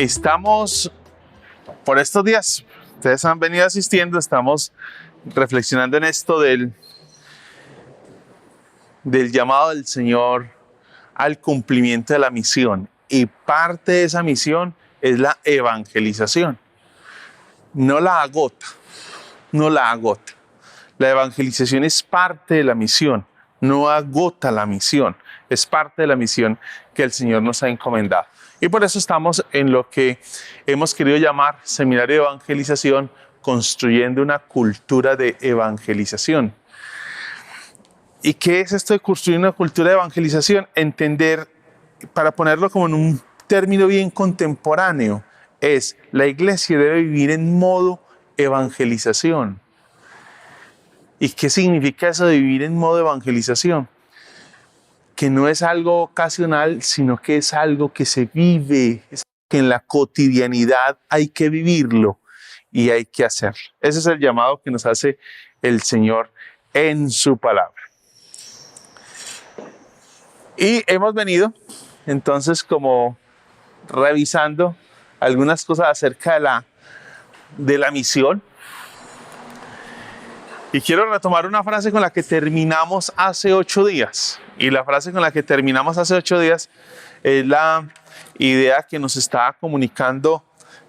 Estamos, por estos días, ustedes han venido asistiendo, estamos reflexionando en esto del llamado del Señor al cumplimiento de la misión. Y parte de esa misión es la evangelización. No la agota, no la agota. La evangelización es parte de la misión, no agota la misión. Es parte de la misión que el Señor nos ha encomendado. Y por eso estamos en lo que hemos querido llamar Seminario de Evangelización, construyendo una cultura de evangelización. ¿Y qué es esto de construir una cultura de evangelización? Entender, para ponerlo como en un término bien contemporáneo, es la iglesia debe vivir en modo evangelización. ¿Y qué significa eso de vivir en modo evangelización? Que no es algo ocasional, sino que es algo que se vive, que en la cotidianidad hay que vivirlo y hay que hacerlo. Ese es el llamado que nos hace el Señor en su palabra. Y hemos venido entonces como revisando algunas cosas acerca de la misión. Y quiero retomar una frase con la que terminamos hace 8 días. Y la frase con la que terminamos hace 8 días es la idea que nos está comunicando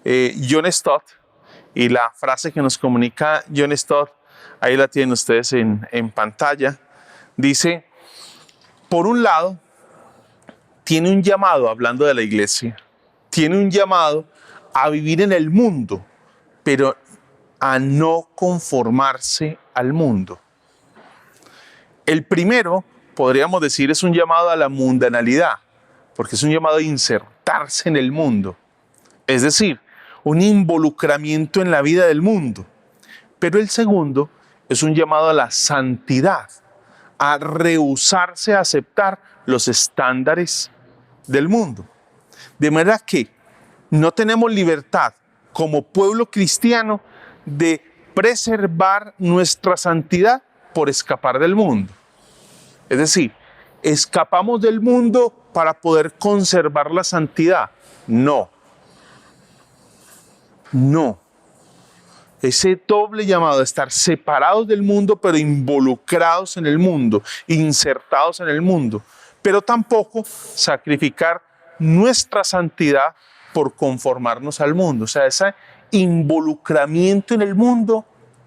John Stott. Y la frase que nos comunica John Stott, ahí la tienen ustedes en pantalla. Dice, por un lado, tiene un llamado, hablando de la iglesia, tiene un llamado a vivir en el mundo, pero a no conformarse al mundo. El primero, podríamos decir, es un llamado a la mundanalidad, porque es un llamado a insertarse en el mundo. Es decir, un involucramiento en la vida del mundo. Pero el segundo es un llamado a la santidad, a rehusarse a aceptar los estándares del mundo. De manera que no tenemos libertad como pueblo cristiano de preservar nuestra santidad por escapar del mundo. Es decir, ¿escapamos del mundo para poder conservar la santidad? No. No. Ese doble llamado de estar separados del mundo, pero involucrados en el mundo, insertados en el mundo, pero tampoco sacrificar nuestra santidad por conformarnos al mundo. O sea, ese involucramiento en el mundo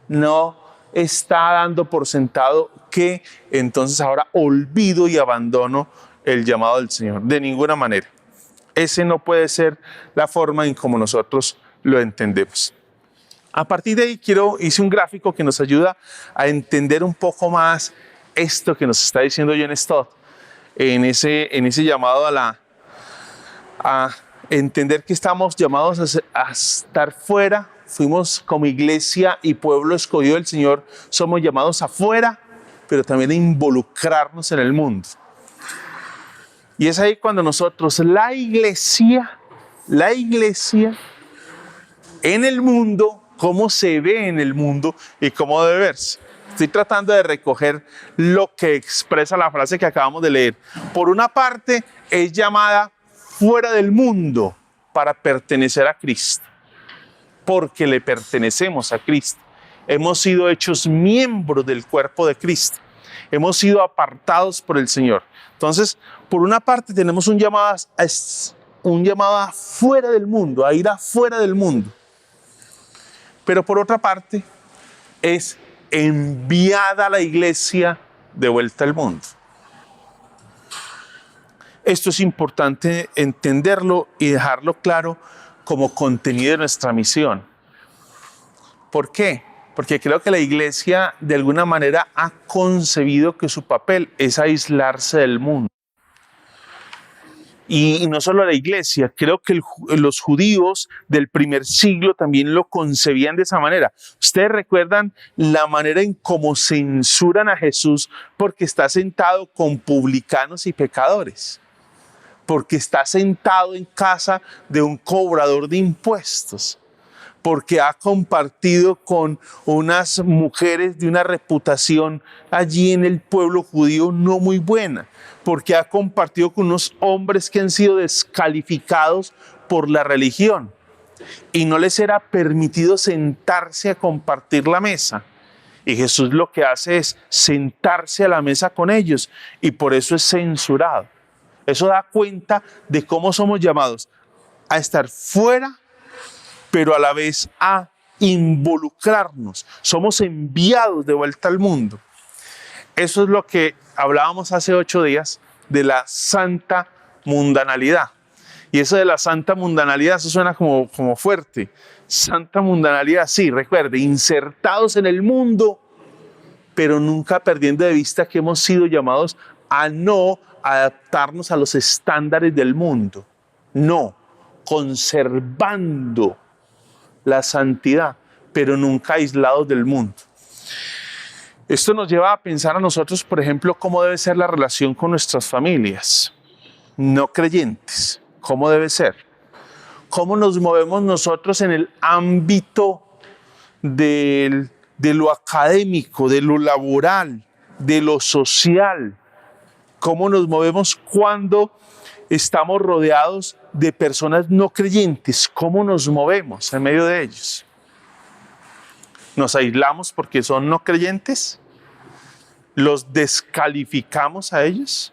no está dando por sentado que entonces ahora olvido y abandono el llamado del Señor. De ninguna manera. Ese no puede ser la forma en como nosotros lo entendemos. A partir de ahí hice un gráfico que nos ayuda a entender un poco más esto que nos está diciendo John Stott en ese llamado a entender que estamos llamados a estar fuera. Fuimos como iglesia y pueblo escogido del Señor, somos llamados afuera, pero también a involucrarnos en el mundo. Y es ahí cuando nosotros, la iglesia en el mundo, cómo se ve en el mundo y cómo debe verse. Estoy tratando de recoger lo que expresa la frase que acabamos de leer. Por una parte, es llamada fuera del mundo para pertenecer a Cristo, porque le pertenecemos a Cristo. Hemos sido hechos miembros del cuerpo de Cristo. Hemos sido apartados por el Señor. Entonces, por una parte tenemos un llamado afuera del mundo, a ir afuera del mundo. Pero por otra parte, es enviada a la iglesia de vuelta al mundo. Esto es importante entenderlo y dejarlo claro como contenido de nuestra misión. ¿Por qué? Porque creo que la iglesia de alguna manera ha concebido que su papel es aislarse del mundo. Y no solo la iglesia, creo que los judíos del primer siglo también lo concebían de esa manera. Ustedes recuerdan la manera en cómo censuran a Jesús porque está sentado con publicanos y pecadores, porque está sentado en casa de un cobrador de impuestos, porque ha compartido con unas mujeres de una reputación allí en el pueblo judío no muy buena, porque ha compartido con unos hombres que han sido descalificados por la religión y no les era permitido sentarse a compartir la mesa. Y Jesús lo que hace es sentarse a la mesa con ellos y por eso es censurado. Eso da cuenta de cómo somos llamados a estar fuera, pero a la vez a involucrarnos. Somos enviados de vuelta al mundo. Eso es lo que hablábamos hace 8 días de la santa mundanalidad. Y eso de la santa mundanalidad, eso suena como fuerte. Santa mundanalidad, sí, recuerde, insertados en el mundo, pero nunca perdiendo de vista que hemos sido llamados a no adaptarnos a los estándares del mundo. No, conservando la santidad, pero nunca aislados del mundo. Esto nos lleva a pensar a nosotros, por ejemplo, cómo debe ser la relación con nuestras familias no creyentes. ¿Cómo debe ser? ¿Cómo nos movemos nosotros en el ámbito de lo académico, de lo laboral, de lo social? ¿Cómo nos movemos cuando estamos rodeados de personas no creyentes? ¿Cómo nos movemos en medio de ellos? ¿Nos aislamos porque son no creyentes? ¿Los descalificamos a ellos?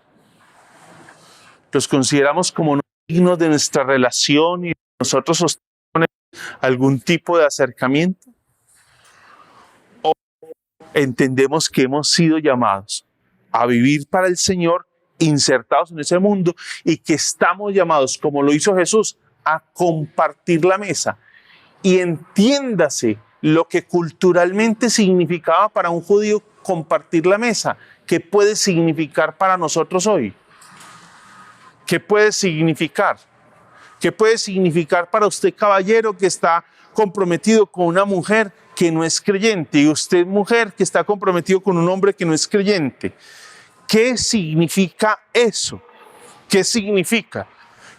¿Los consideramos como no dignos de nuestra relación y nosotros sostenemos algún tipo de acercamiento? ¿O entendemos que hemos sido llamados a vivir para el Señor, insertados en ese mundo, y que estamos llamados, como lo hizo Jesús, a compartir la mesa? Y entiéndase lo que culturalmente significaba para un judío compartir la mesa. ¿Qué puede significar para nosotros hoy? ¿Qué puede significar? ¿Qué puede significar para usted, caballero, que está comprometido con una mujer que no es creyente, y usted, mujer, que está comprometido con un hombre que no es creyente? ¿Qué significa eso? ¿Qué significa?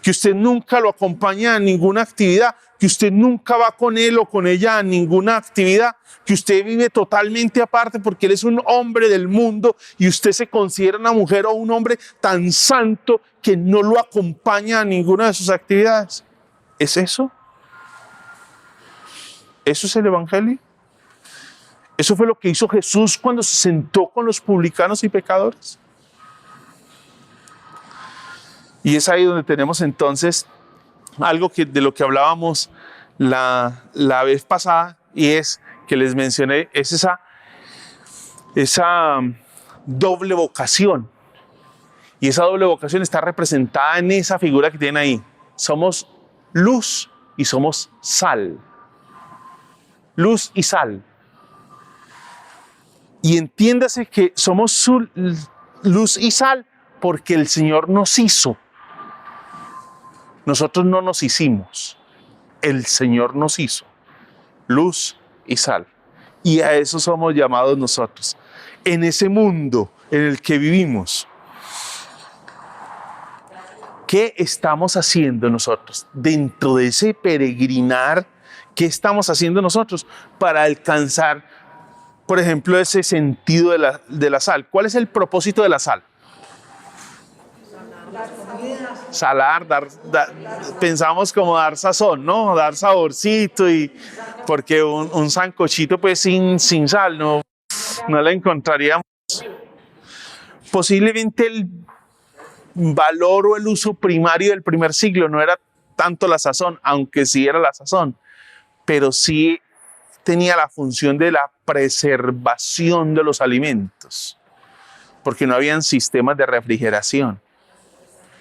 Que usted nunca lo acompaña a ninguna actividad, que usted nunca va con él o con ella a ninguna actividad, que usted vive totalmente aparte porque él es un hombre del mundo y usted se considera una mujer o un hombre tan santo que no lo acompaña a ninguna de sus actividades. ¿Es eso? ¿Eso es el Evangelio? ¿Eso fue lo que hizo Jesús cuando se sentó con los publicanos y pecadores? Y es ahí donde tenemos entonces algo de lo que hablábamos la vez pasada, y es que les mencioné, es esa doble vocación. Y esa doble vocación está representada en esa figura que tienen ahí. Somos luz y somos sal. Luz y sal. Y entiéndase que somos luz y sal porque el Señor nos hizo. Nosotros no nos hicimos, el Señor nos hizo, luz y sal. Y a eso somos llamados nosotros. En ese mundo en el que vivimos, ¿qué estamos haciendo nosotros? Dentro de ese peregrinar, ¿qué estamos haciendo nosotros para alcanzar, por ejemplo, ese sentido de la sal? ¿Cuál es el propósito de la sal? Salar, pensamos como dar sazón, ¿no? Dar saborcito, y porque un sancochito pues sin sal no le encontraríamos. Posiblemente el valor o el uso primario del primer siglo no era tanto la sazón, aunque sí era la sazón, pero sí tenía la función de la preservación de los alimentos, porque no habían sistemas de refrigeración.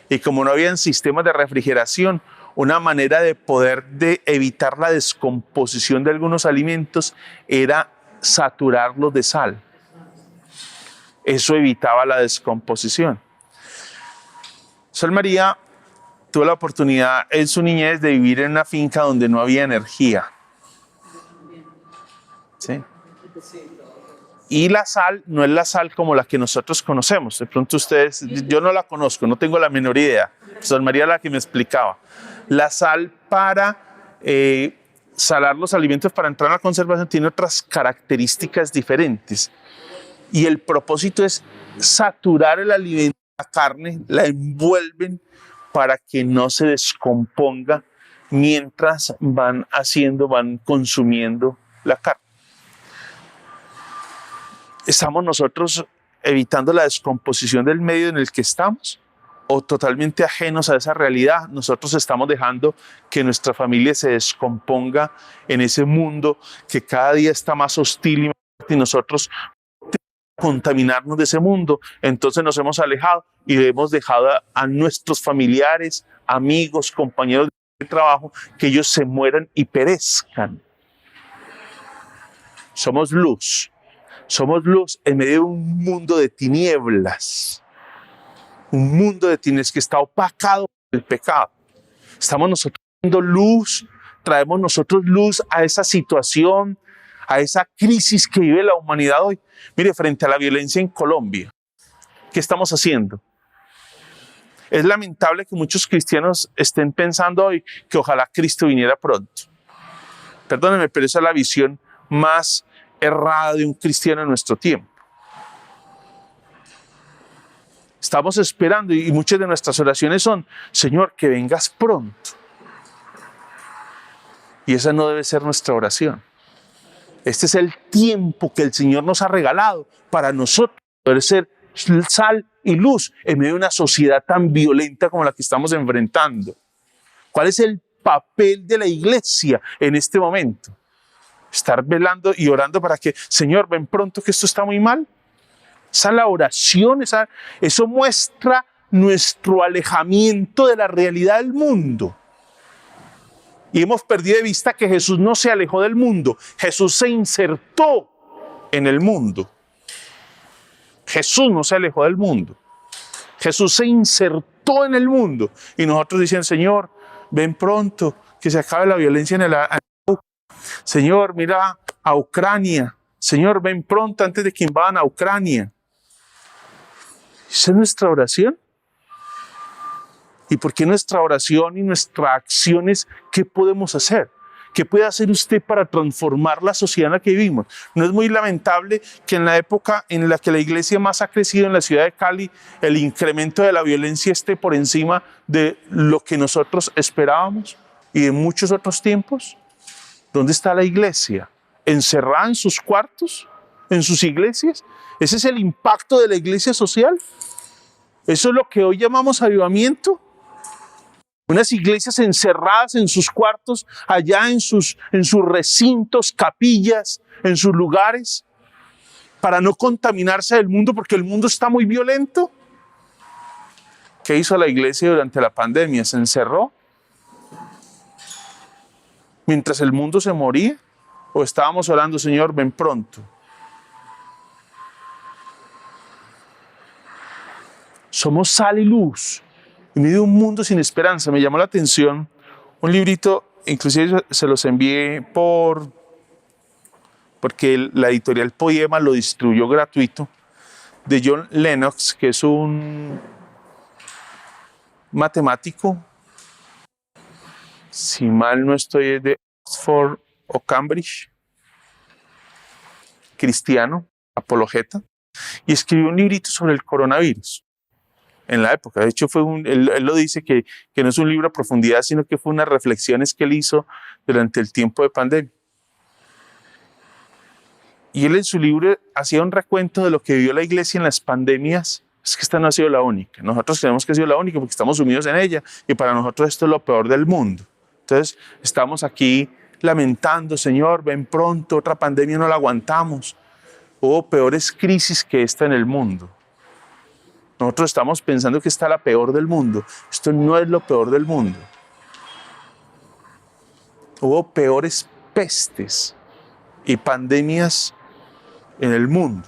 Y como no habían sistemas de refrigeración, una manera de poder evitar la descomposición de algunos alimentos era saturarlos de sal. Eso evitaba la descomposición. Sol María tuvo la oportunidad en su niñez de vivir en una finca donde no había energía. ¿Sí? Y la sal no es la sal como la que nosotros conocemos. De pronto ustedes, yo no la conozco, no tengo la menor idea. Sol María la que me explicaba. La sal para salar los alimentos, para entrar a la conservación, tiene otras características diferentes. Y el propósito es saturar el alimento, la carne, la envuelven para que no se descomponga mientras van consumiendo la carne. ¿Estamos nosotros evitando la descomposición del medio en el que estamos? ¿O totalmente ajenos a esa realidad, nosotros estamos dejando que nuestra familia se descomponga en ese mundo que cada día está más hostil y nosotros contaminarnos de ese mundo? Entonces nos hemos alejado y hemos dejado a nuestros familiares, amigos, compañeros de trabajo, que ellos se mueran y perezcan. Somos luz en medio de un mundo de tinieblas. Un mundo de tinieblas que está opacado por el pecado. Estamos nosotros dando luz, traemos nosotros luz a esa situación, a esa crisis que vive la humanidad hoy. Mire, frente a la violencia en Colombia, ¿qué estamos haciendo? Es lamentable que muchos cristianos estén pensando hoy que ojalá Cristo viniera pronto. Perdónenme, pero esa es la visión más errada de un cristiano en nuestro tiempo. Estamos esperando y muchas de nuestras oraciones son: Señor, que vengas pronto. Y esa no debe ser nuestra oración. Este es el tiempo que el Señor nos ha regalado para nosotros poder ser sal y luz en medio de una sociedad tan violenta como la que estamos enfrentando. ¿Cuál es el papel de la iglesia en este momento? Estar velando y orando para que, Señor, ven pronto que esto está muy mal. Esa es la oración, eso muestra nuestro alejamiento de la realidad del mundo. Y hemos perdido de vista que Jesús no se alejó del mundo, Jesús se insertó en el mundo. Jesús no se alejó del mundo, Jesús se insertó en el mundo. Y nosotros dicen: Señor, ven pronto, que se acabe la violencia en el Señor, mira a Ucrania. Señor, ven pronto antes de que invadan a Ucrania. ¿Esa es nuestra oración? ¿Y por qué nuestra oración y nuestras acciones? ¿Qué podemos hacer? ¿Qué puede hacer usted para transformar la sociedad en la que vivimos? ¿No es muy lamentable que en la época en la que la iglesia más ha crecido en la ciudad de Cali, el incremento de la violencia esté por encima de lo que nosotros esperábamos? ¿Y en muchos otros tiempos? ¿Dónde está la iglesia? ¿Encerrada en sus cuartos? ¿En sus iglesias? ¿Ese es el impacto de la iglesia social? ¿Eso es lo que hoy llamamos avivamiento? Unas iglesias encerradas en sus cuartos, allá en sus recintos, capillas, en sus lugares, para no contaminarse del mundo, porque el mundo está muy violento. ¿Qué hizo la iglesia durante la pandemia? ¿Se encerró mientras el mundo se moría? ¿O estábamos orando: Señor, ven pronto? Somos sal y luz en medio de un mundo sin esperanza. Me llamó la atención un librito, inclusive se los envié porque la editorial Poema lo distribuyó gratuito, de John Lennox, que es un matemático, si mal no estoy, de Oxford o Cambridge, cristiano, apologeta, y escribió un librito sobre el coronavirus en la época. De hecho, él lo dice que no es un libro a profundidad, sino que fue unas reflexiones que él hizo durante el tiempo de pandemia. Y él en su libro hacía un recuento de lo que vivió la iglesia en las pandemias. Es que esta no ha sido la única. Nosotros creemos que ha sido la única porque estamos sumidos en ella y para nosotros esto es lo peor del mundo. Entonces estamos aquí lamentando: Señor, ven pronto, otra pandemia no la aguantamos. Hubo peores crisis que esta en el mundo. Nosotros estamos pensando que esta es la peor del mundo. Esto no es lo peor del mundo. Hubo peores pestes y pandemias en el mundo.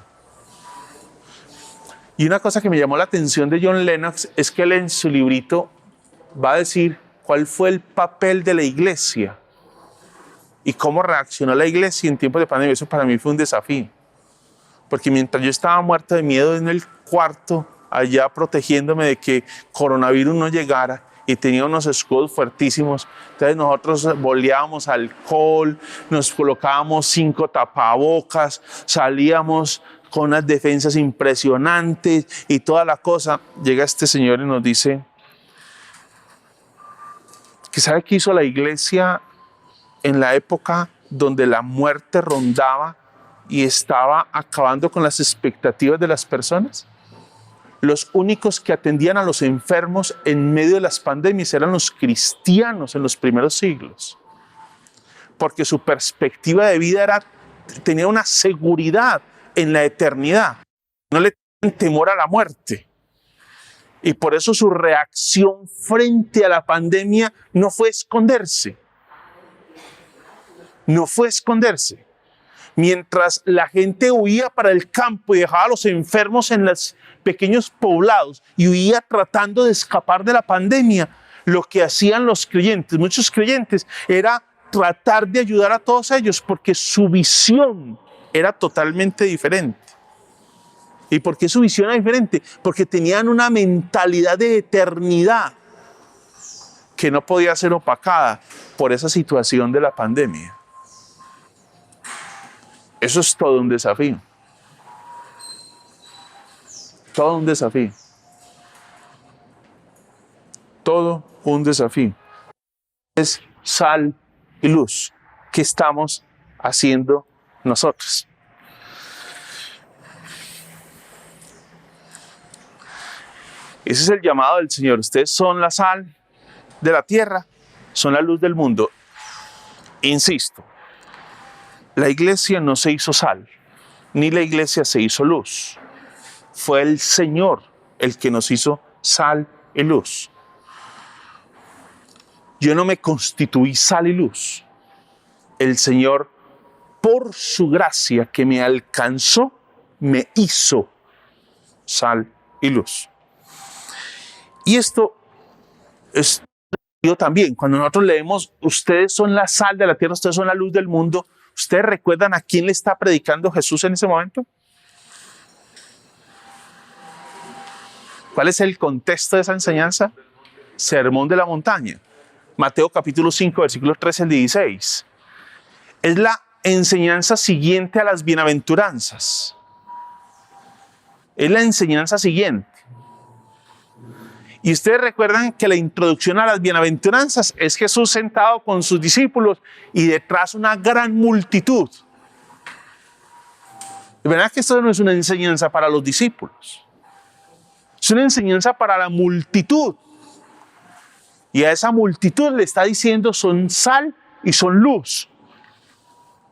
Y una cosa que me llamó la atención de John Lennox es que él en su librito va a decir cuál fue el papel de la iglesia y cómo reaccionó la iglesia en tiempos de pandemia. Eso para mí fue un desafío. Porque mientras yo estaba muerto de miedo en el cuarto, allá protegiéndome de que coronavirus no llegara, y tenía unos escudos fuertísimos, entonces nosotros boleábamos alcohol, nos colocábamos 5 tapabocas, salíamos con unas defensas impresionantes y toda la cosa. Llega este señor y nos dice ¿Que sabe qué hizo la iglesia en la época donde la muerte rondaba y estaba acabando con las expectativas de las personas? Los únicos que atendían a los enfermos en medio de las pandemias eran los cristianos en los primeros siglos, porque su perspectiva de vida tenía una seguridad en la eternidad, no le tenían temor a la muerte. Y por eso su reacción frente a la pandemia no fue esconderse. No fue esconderse. Mientras la gente huía para el campo y dejaba a los enfermos en los pequeños poblados y huía tratando de escapar de la pandemia, lo que hacían los creyentes, muchos creyentes, era tratar de ayudar a todos ellos porque su visión era totalmente diferente. ¿Y por qué su visión era diferente? Porque tenían una mentalidad de eternidad que no podía ser opacada por esa situación de la pandemia. Eso es todo un desafío. Todo un desafío. Todo un desafío. Es sal y luz. ¿Qué estamos haciendo nosotros? Ese es el llamado del Señor. Ustedes son la sal de la tierra, son la luz del mundo. Insisto, la iglesia no se hizo sal, ni la iglesia se hizo luz. Fue el Señor el que nos hizo sal y luz. Yo no me constituí sal y luz. El Señor, por su gracia que me alcanzó, me hizo sal y luz. Y esto es yo también. Cuando nosotros leemos, ustedes son la sal de la tierra, ustedes son la luz del mundo, ¿ustedes recuerdan a quién le está predicando Jesús en ese momento? ¿Cuál es el contexto de esa enseñanza? Sermón de la montaña. Mateo capítulo 5, versículos 13 al 16. Es la enseñanza siguiente a las bienaventuranzas. Es la enseñanza siguiente. Y ustedes recuerdan que la introducción a las bienaventuranzas es Jesús sentado con sus discípulos y detrás una gran multitud. De verdad que esto no es una enseñanza para los discípulos. Es una enseñanza para la multitud. Y a esa multitud le está diciendo son sal y son luz.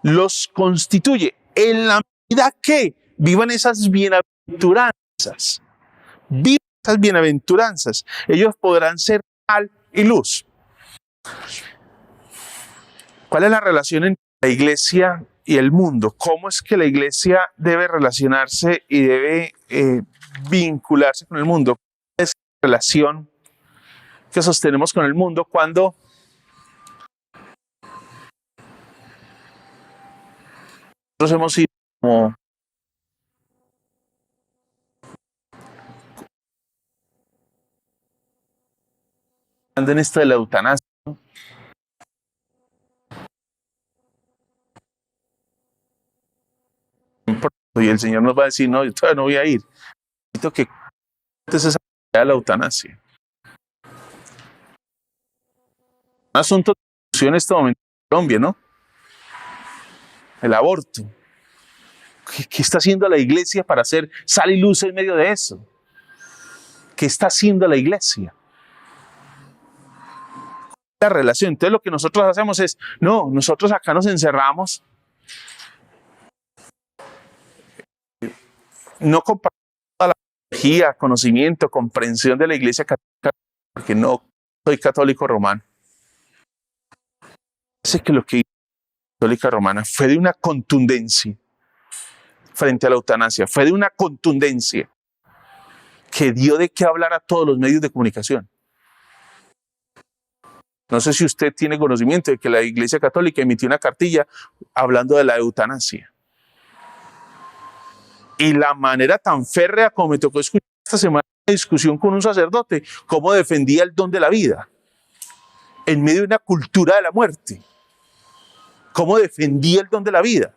Los constituye en la medida que vivan esas bienaventuranzas. Vivan esas bienaventuranzas. Ellos podrán ser sal y luz. ¿Cuál es la relación entre la iglesia y el mundo? ¿Cómo es que la iglesia debe relacionarse y debe vincularse con el mundo? ¿Cuál es la relación que sostenemos con el mundo cuando nosotros hemos sido como en esto de la eutanasia, ¿no? Y el Señor nos va a decir, no, yo todavía no voy a ir. Necesito que cuentes esa idea de la eutanasia. Un asunto de discusión en este momento en Colombia, ¿no? El aborto. ¿Qué está haciendo la iglesia para hacer sal y luz en medio de eso? ¿Qué está haciendo la iglesia? La relación. Entonces lo que nosotros hacemos es, no, nosotros acá nos encerramos, no compartimos toda la energía, conocimiento, comprensión de la iglesia católica, porque no soy católico romano. Sé que lo que hizo la católica romana fue de una contundencia frente a la eutanasia, fue de una contundencia que dio de qué hablar a todos los medios de comunicación. No sé si usted tiene conocimiento de que la Iglesia Católica emitió una cartilla hablando de la eutanasia. Y la manera tan férrea como me tocó escuchar esta semana una discusión con un sacerdote, cómo defendía el don de la vida en medio de una cultura de la muerte. Cómo defendía el don de la vida.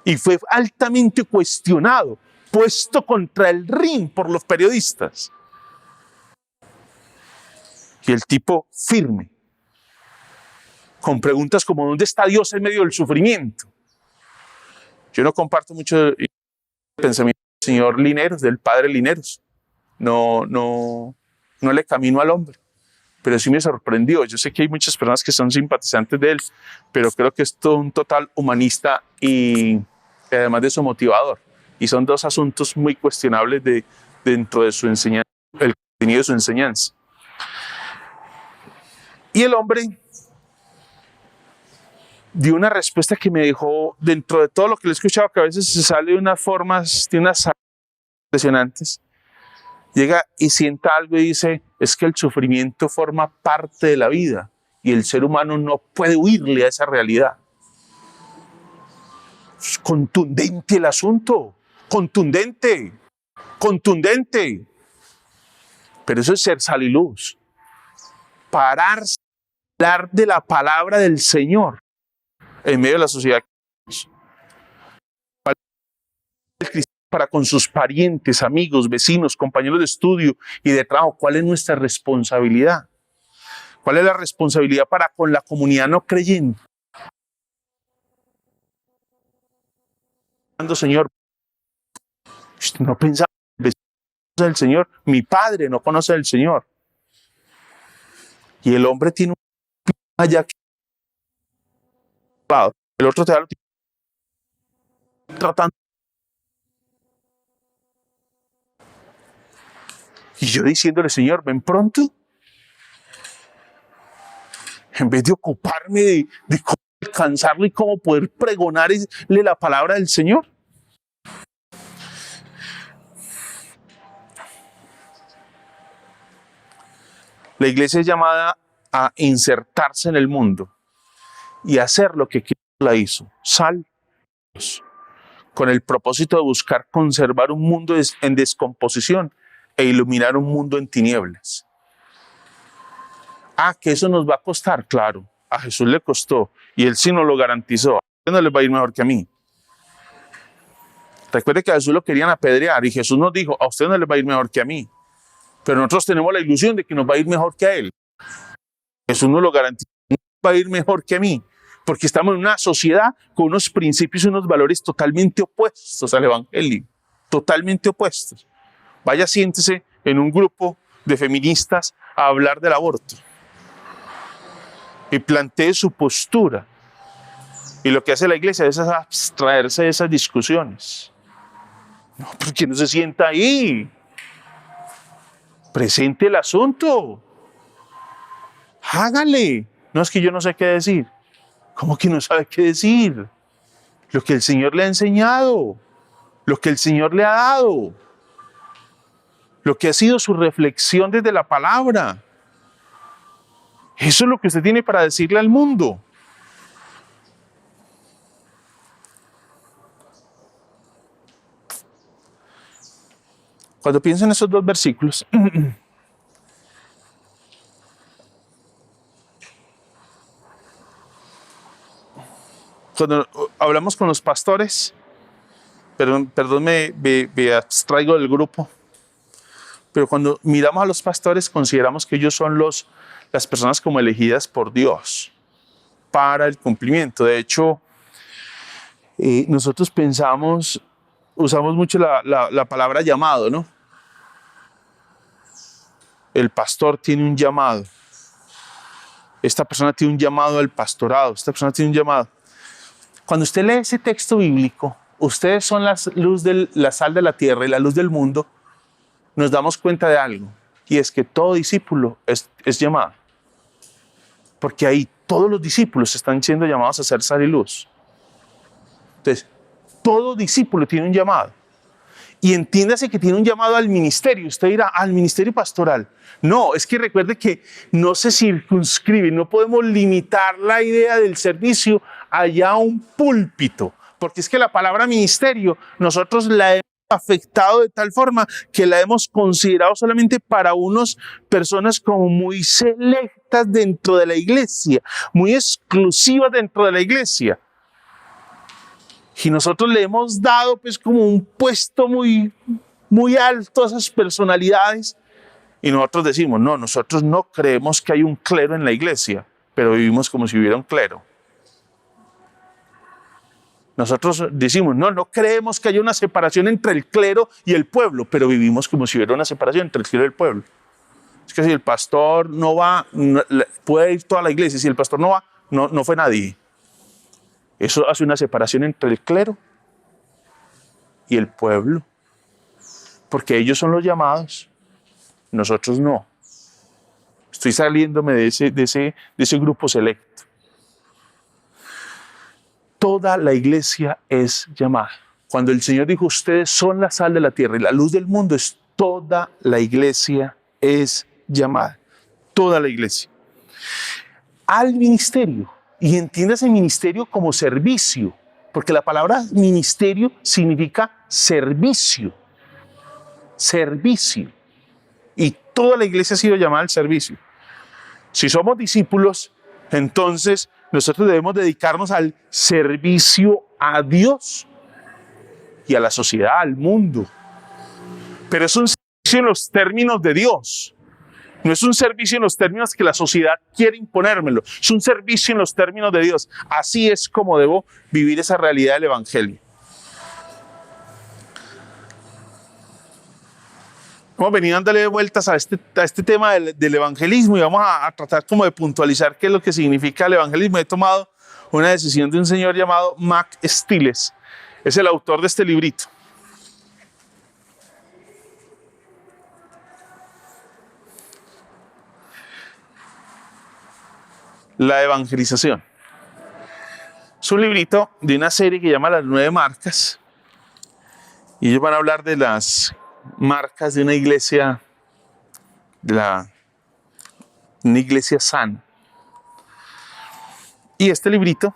Y fue altamente cuestionado, puesto contra el ring por los periodistas. Y el tipo firme, con preguntas como ¿dónde está Dios en medio del sufrimiento? Yo no comparto mucho el pensamiento del señor Lineros, del padre Lineros. No le camino al hombre, pero sí me sorprendió. Yo sé que hay muchas personas que son simpatizantes de él, pero creo que es todo un total humanista y además de eso motivador. Y son dos asuntos muy cuestionables dentro de su enseñanza, el contenido de su enseñanza. Y el hombre dio una respuesta que me dejó, dentro de todo lo que le he escuchado, que a veces se sale de unas formas, de unas impresionantes, llega y sienta algo y dice, es que el sufrimiento forma parte de la vida y el ser humano no puede huirle a esa realidad. Es contundente el asunto, contundente. Pero eso es ser sal y luz. Pararse, hablar de la palabra del Señor en medio de la sociedad. Para con sus parientes, amigos, vecinos, compañeros de estudio y de trabajo. ¿Cuál es nuestra responsabilidad? ¿Cuál es la responsabilidad para con la comunidad no creyente? Señor, no pensaba del Señor, mi padre no conoce al Señor. Y el hombre tiene un allá el otro te da tratando. Y yo diciéndole, Señor, ven pronto. En vez de ocuparme de cómo alcanzarlo y cómo poder pregonarle la palabra del Señor. La iglesia es llamada a insertarse en el mundo y hacer lo que Cristo la hizo, sal, con el propósito de buscar conservar un mundo en descomposición e iluminar un mundo en tinieblas. Que eso nos va a costar, claro, a Jesús le costó y Él sí nos lo garantizó. A usted no les va a ir mejor que a mí. Recuerde que a Jesús lo querían apedrear y Jesús nos dijo, a usted no les va a ir mejor que a mí. Pero nosotros tenemos la ilusión de que nos va a ir mejor que a Él. Jesús nos lo garantiza, no va a ir mejor que a mí, porque estamos en una sociedad con unos principios y unos valores totalmente opuestos al Evangelio, totalmente opuestos. Vaya, siéntese en un grupo de feministas a hablar del aborto y plantee su postura. Y lo que hace la iglesia es abstraerse de esas discusiones. No, porque no se sienta ahí. Presente el asunto. Hágale. No, es que yo no sé qué decir. ¿Cómo que no sabe qué decir? Lo que el Señor le ha enseñado, lo que el Señor le ha dado, lo que ha sido su reflexión desde la palabra. Eso es lo que usted tiene para decirle al mundo. Cuando pienso en esos dos versículos, cuando hablamos con los pastores, perdón me abstraigo del grupo, pero cuando miramos a los pastores consideramos que ellos son las personas como elegidas por Dios para el cumplimiento. De hecho, nosotros usamos mucho la palabra llamado, ¿no? El pastor tiene un llamado. Esta persona tiene un llamado al pastorado. Esta persona tiene un llamado. Cuando usted lee ese texto bíblico, ustedes son la sal de la tierra y la luz del mundo, nos damos cuenta de algo. Y es que todo discípulo es llamado. Porque ahí todos los discípulos están siendo llamados a ser sal y luz. Entonces, todo discípulo tiene un llamado. Y entiéndase que tiene un llamado al ministerio. Usted dirá, al ministerio pastoral. No, es que recuerde que no se circunscribe, no podemos limitar la idea del servicio allá a un púlpito, porque es que la palabra ministerio nosotros la hemos afectado de tal forma que la hemos considerado solamente para unas personas como muy selectas dentro de la iglesia, muy exclusivas dentro de la iglesia. Y nosotros le hemos dado pues como un puesto muy, muy alto a esas personalidades Y nosotros decimos, no, nosotros no creemos que hay un clero en la iglesia, pero vivimos como si hubiera un clero. Nosotros decimos, no, no creemos que haya una separación entre el clero y el pueblo, pero vivimos como si hubiera una separación entre el clero y el pueblo. Es que si el pastor no va, puede ir toda la iglesia, si el pastor no va, no fue nadie. Eso hace una separación entre el clero y el pueblo, porque ellos son los llamados, nosotros no. Estoy saliéndome de ese grupo selecto. Toda la iglesia es llamada. Cuando el Señor dijo, ustedes son la sal de la tierra y la luz del mundo, es toda la iglesia es llamada. Toda la iglesia. Al ministerio. Y entiendas el ministerio como servicio, porque la palabra ministerio significa servicio. Servicio. Y toda la iglesia ha sido llamada al servicio. Si somos discípulos, entonces nosotros debemos dedicarnos al servicio a Dios y a la sociedad, al mundo. Pero es un servicio en los términos de Dios. No es un servicio en los términos que la sociedad quiere imponérmelo. Es un servicio en los términos de Dios. Así es como debo vivir esa realidad del Evangelio. Hemos venido dándole vueltas a este tema del evangelismo y vamos a tratar como de puntualizar qué es lo que significa el evangelismo. He tomado una decisión de un señor llamado Mac Stiles. Es el autor de este librito. La evangelización. Es un librito de una serie que llama Las 9 marcas. Y ellos van a hablar de las marcas de una iglesia, una iglesia sana. Y este librito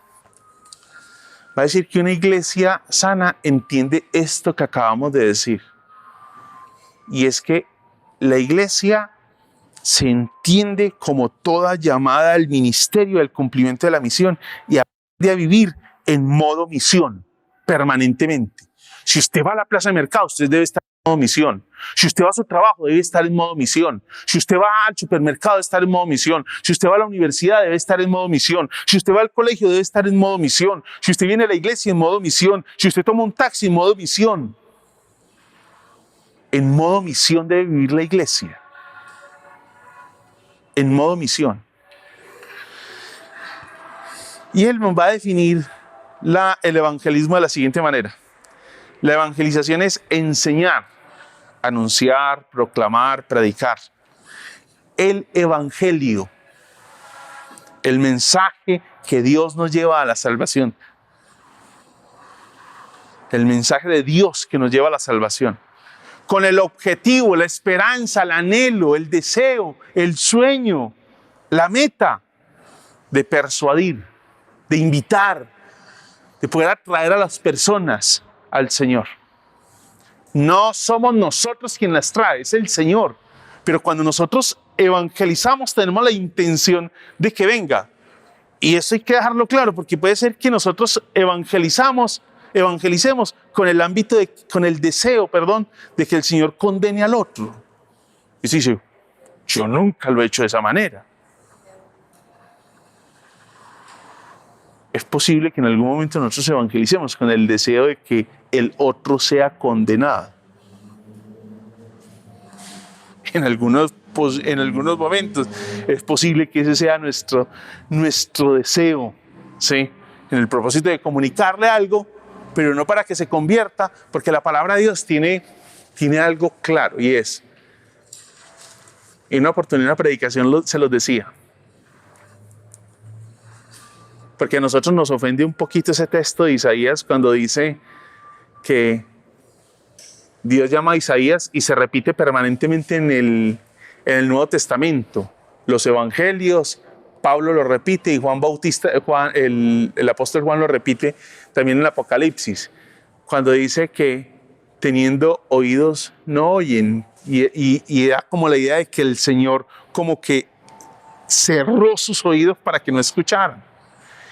va a decir que una iglesia sana entiende esto que acabamos de decir. Y es que la iglesia se entiende como toda llamada al ministerio, al cumplimiento de la misión y aprende a vivir en modo misión permanentemente. Si usted va a la plaza de mercado, usted debe estar en modo misión. Si usted va a su trabajo, debe estar en modo misión. Si usted va al supermercado, debe estar en modo misión. Si usted va a la universidad, debe estar en modo misión. Si usted va al colegio, debe estar en modo misión. Si usted viene a la iglesia, en modo misión. Si usted toma un taxi, en modo misión. En modo misión debe vivir la iglesia. En modo misión. Y él nos va a definir el evangelismo de la siguiente manera. La evangelización es enseñar, anunciar, proclamar, predicar. El evangelio, el mensaje que Dios nos lleva a la salvación. El mensaje de Dios que nos lleva a la salvación. Con el objetivo, la esperanza, el anhelo, el deseo, el sueño, la meta de persuadir, de invitar, de poder atraer a las personas al Señor. No somos nosotros quien las trae, es el Señor. Pero cuando nosotros evangelizamos, tenemos la intención de que venga. Y eso hay que dejarlo claro, porque puede ser que nosotros evangelicemos con el ámbito con el deseo, de que el Señor condene al otro. Y si dice, yo nunca lo he hecho de esa manera. Es posible que en algún momento nosotros evangelicemos con el deseo de que el otro sea condenado. En algunos momentos es posible que ese sea nuestro deseo, ¿sí? En el propósito de comunicarle algo, pero no para que se convierta, porque la palabra de Dios tiene algo claro y es, en una oportunidad, una predicación se los decía, porque a nosotros nos ofende un poquito ese texto de Isaías cuando dice que Dios llama a Isaías y se repite permanentemente en el Nuevo Testamento. Los evangelios, Pablo lo repite y el apóstol Juan lo repite también en el Apocalipsis, cuando dice que teniendo oídos no oyen, y da como la idea de que el Señor como que cerró sus oídos para que no escucharan.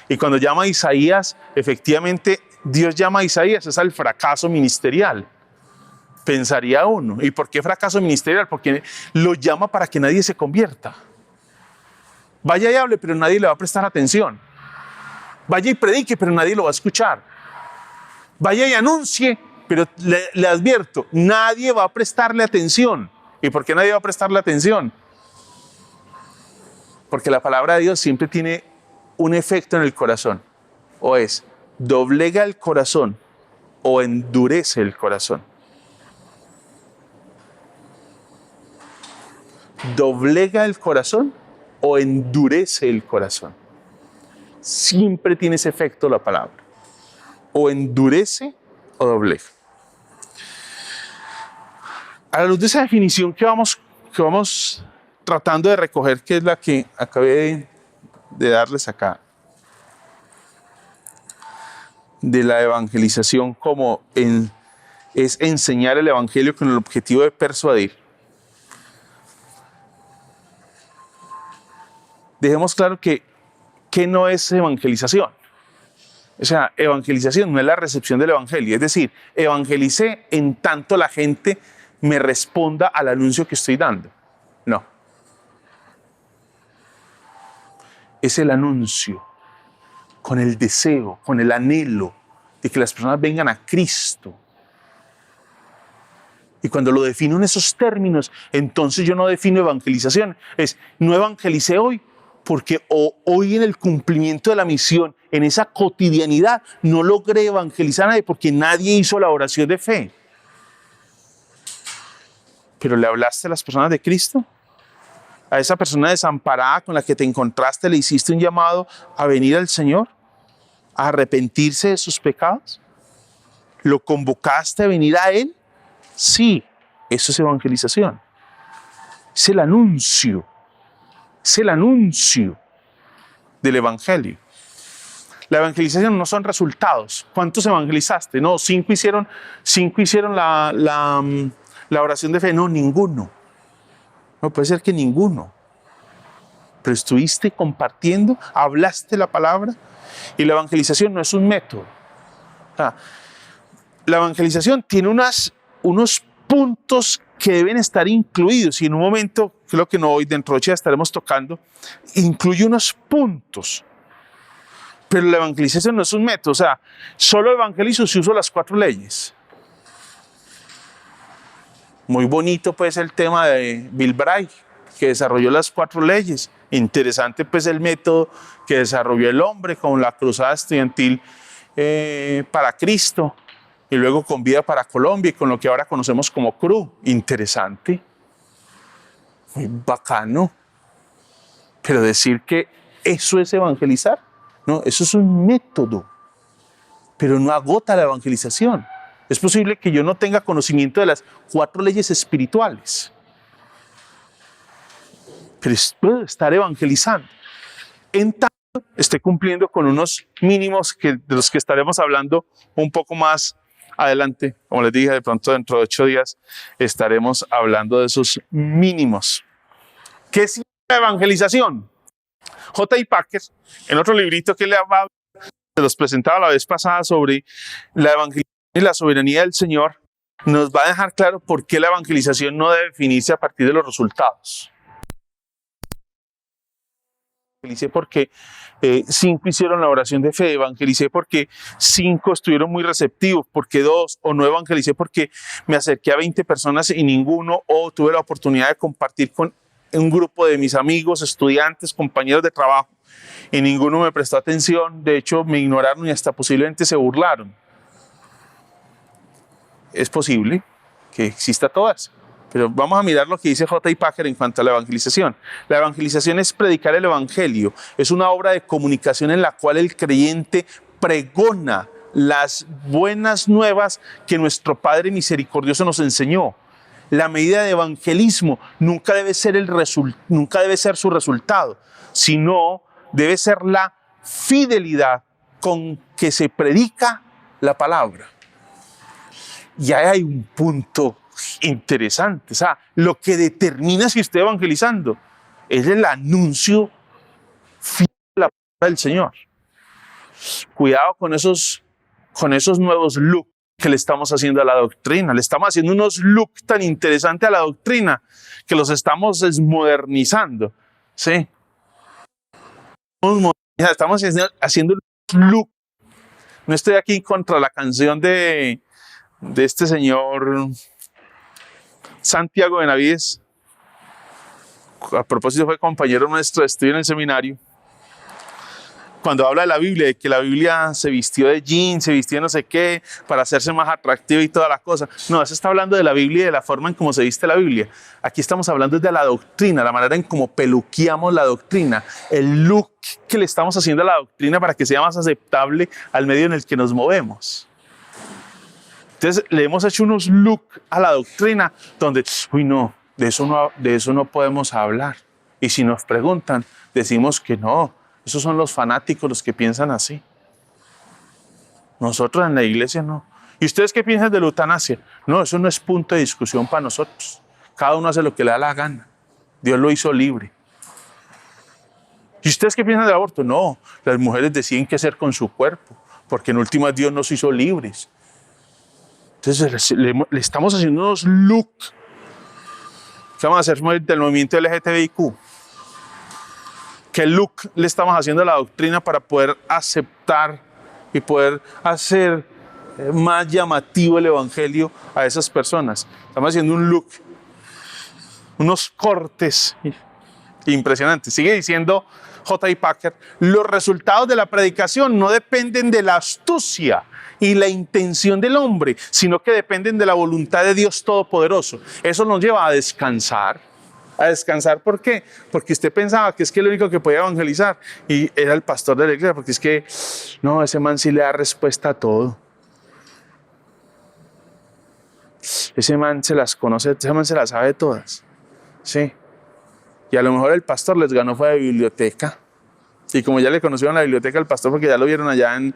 Y cuando llama a Isaías, efectivamente Dios llama a Isaías, es al fracaso ministerial. Pensaría uno. ¿Y por qué fracaso ministerial? Porque lo llama para que nadie se convierta. Vaya y hable, pero nadie le va a prestar atención. Vaya y predique, pero nadie lo va a escuchar. Vaya y anuncie, pero le advierto, nadie va a prestarle atención. ¿Y por qué nadie va a prestarle atención? Porque la palabra de Dios siempre tiene un efecto en el corazón. O es, doblega el corazón o endurece el corazón. Doblega el corazón o endurece el corazón. Siempre tiene ese efecto la palabra. O endurece o doblega. A la luz de esa definición que vamos tratando de recoger, que es la que acabé de darles acá, de la evangelización como es enseñar el evangelio con el objetivo de persuadir. Dejemos claro que no es evangelización. O sea, evangelización no es la recepción del evangelio. Es decir, evangelicé en tanto la gente me responda al anuncio que estoy dando. No. Es el anuncio con el deseo, con el anhelo de que las personas vengan a Cristo. Y cuando lo defino en esos términos, entonces yo no defino evangelización. Es, no evangelicé hoy, porque hoy en el cumplimiento de la misión, en esa cotidianidad, no logré evangelizar a nadie porque nadie hizo la oración de fe. ¿Pero le hablaste a las personas de Cristo? ¿A esa persona desamparada con la que te encontraste le hiciste un llamado a venir al Señor? ¿A arrepentirse de sus pecados? ¿Lo convocaste a venir a Él? Sí, eso es evangelización. Es el anuncio. Es el anuncio del evangelio. La evangelización no son resultados. ¿Cuántos evangelizaste? No, cinco hicieron la oración de fe. No, ninguno. No puede ser que ninguno. Pero estuviste compartiendo, hablaste la palabra. Y la evangelización no es un método. La evangelización tiene unos puntos que deben estar incluidos, y en un momento, creo que no hoy, dentro de 8 días estaremos tocando, incluye unos puntos. Pero la evangelización no es un método, o sea, solo evangelizo si uso las 4 leyes. Muy bonito pues el tema de Bill Bright, que desarrolló las 4 leyes. Interesante pues el método que desarrolló el hombre con la cruzada estudiantil para Cristo, y luego con Vida para Colombia y con lo que ahora conocemos como CRU. Interesante, muy bacano. Pero decir que eso es evangelizar, no, eso es un método, pero no agota la evangelización. Es posible que yo no tenga conocimiento de las 4 leyes espirituales, pero puedo estar evangelizando. En tanto, esté cumpliendo con unos mínimos de los que estaremos hablando un poco más adelante. Como les dije, de pronto dentro de 8 días estaremos hablando de esos mínimos. ¿Qué es la evangelización? J.I. Packer, en otro librito que se los presentaba la vez pasada sobre la evangelización y la soberanía del Señor, nos va a dejar claro por qué la evangelización no debe definirse a partir de los resultados. Evangelicé porque 5 hicieron la oración de fe, evangelicé porque 5 estuvieron muy receptivos, porque 2, o no evangelicé porque me acerqué a 20 personas y ninguno, o tuve la oportunidad de compartir con un grupo de mis amigos, estudiantes, compañeros de trabajo, y ninguno me prestó atención. De hecho, me ignoraron y hasta posiblemente se burlaron. Es posible que exista todo eso. Pero vamos a mirar lo que dice J.I. Packer en cuanto a la evangelización. La evangelización es predicar el evangelio. Es una obra de comunicación en la cual el creyente pregona las buenas nuevas que nuestro Padre misericordioso nos enseñó. La medida de evangelismo nunca debe ser su resultado, sino debe ser la fidelidad con que se predica la palabra. Y ahí hay un punto interesante. O sea, lo que determina si estoy evangelizando es el anuncio fiel de la palabra del Señor. Cuidado con esos nuevos looks que le estamos haciendo a la doctrina. Le estamos haciendo unos looks tan interesantes a la doctrina que los estamos modernizando. ¿Sí? Estamos haciendo unos looks. No estoy aquí contra la canción de este señor Santiago Benavides. A propósito, fue compañero nuestro de estudio en el seminario. Cuando habla de la Biblia, de que la Biblia se vistió de jeans, se vistió de no sé qué, para hacerse más atractiva y toda la cosa. No, eso está hablando de la Biblia y de la forma en cómo se viste la Biblia. Aquí estamos hablando de la doctrina, la manera en cómo peluqueamos la doctrina, el look que le estamos haciendo a la doctrina para que sea más aceptable al medio en el que nos movemos. Entonces, le hemos hecho unos looks a la doctrina donde, uy, no, de eso no podemos hablar. Y si nos preguntan, decimos que no. Esos son los fanáticos los que piensan así. Nosotros en la iglesia no. ¿Y ustedes qué piensan de la eutanasia? No, eso no es punto de discusión para nosotros. Cada uno hace lo que le da la gana. Dios lo hizo libre. ¿Y ustedes qué piensan del aborto? No, las mujeres deciden qué hacer con su cuerpo, porque en últimas Dios nos hizo libres. Entonces le estamos haciendo unos looks. ¿Qué vamos a hacer del movimiento LGTBIQ? ¿Qué look le estamos haciendo a la doctrina para poder aceptar y poder hacer más llamativo el evangelio a esas personas? Estamos haciendo un look, unos cortes impresionantes. Sigue diciendo J.I. Packer, los resultados de la predicación no dependen de la astucia y la intención del hombre, sino que dependen de la voluntad de Dios Todopoderoso. Eso nos lleva a descansar. ¿A descansar por qué? Porque usted pensaba que es que el único que podía evangelizar y era el pastor de la iglesia, porque es que, no, ese man sí le da respuesta a todo. Ese man se las conoce, ese man se las sabe todas. Sí. Y a lo mejor el pastor les ganó fue de biblioteca. Y como ya le conocieron la biblioteca al pastor, porque ya lo vieron allá en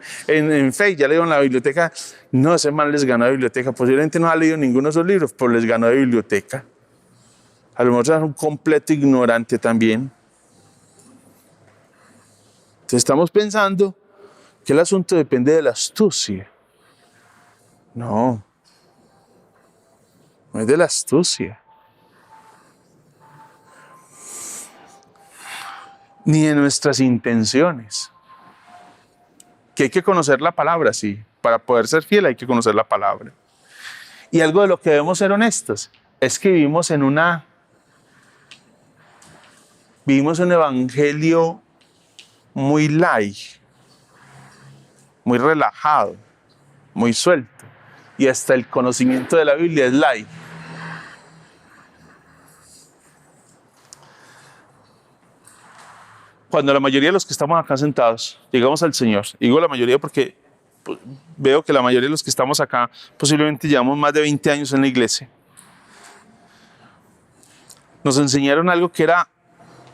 Facebook, ya le dieron la biblioteca, no, ese man les ganó de biblioteca. Posiblemente no ha leído ninguno de esos libros, pero les ganó de biblioteca. A lo mejor es un completo ignorante también. Entonces estamos pensando que el asunto depende de la astucia. No, no es de la astucia. Ni de nuestras intenciones. Que hay que conocer la palabra, sí. Para poder ser fiel hay que conocer la palabra. Y algo de lo que debemos ser honestos es que vivimos en un evangelio muy light, muy relajado, muy suelto. Y hasta el conocimiento de la Biblia es light. Cuando la mayoría de los que estamos acá sentados llegamos al Señor, digo la mayoría porque veo que la mayoría de los que estamos acá posiblemente llevamos más de 20 años en la iglesia, nos enseñaron algo que era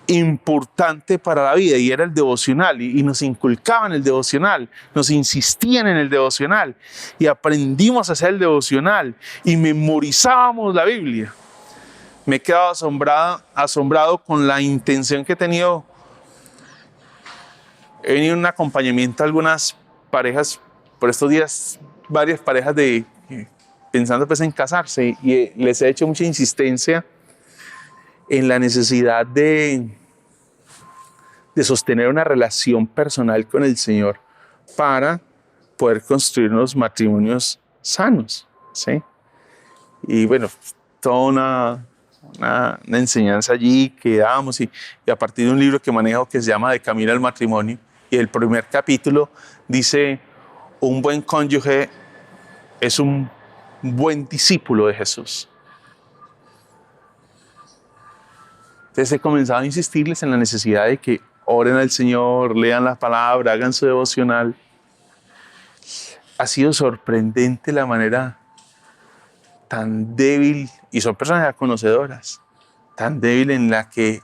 importante para la vida y era el devocional y nos inculcaban el devocional, nos insistían en el devocional y aprendimos a hacer el devocional y memorizábamos la Biblia. Me he quedado asombrado con la intención que he tenido. He venido en un acompañamiento a algunas parejas por estos días, varias parejas pensando pues en casarse y les he hecho mucha insistencia en la necesidad de sostener una relación personal con el Señor para poder construir unos matrimonios sanos, ¿sí? Y bueno, toda una enseñanza allí que damos y a partir de un libro que manejo que se llama De Camino al Matrimonio, y el primer capítulo dice, un buen cónyuge es un buen discípulo de Jesús. Entonces he comenzado a insistirles en la necesidad de que oren al Señor, lean la palabra, hagan su devocional. Ha sido sorprendente la manera tan débil, y son personas ya conocedoras, tan débil en la que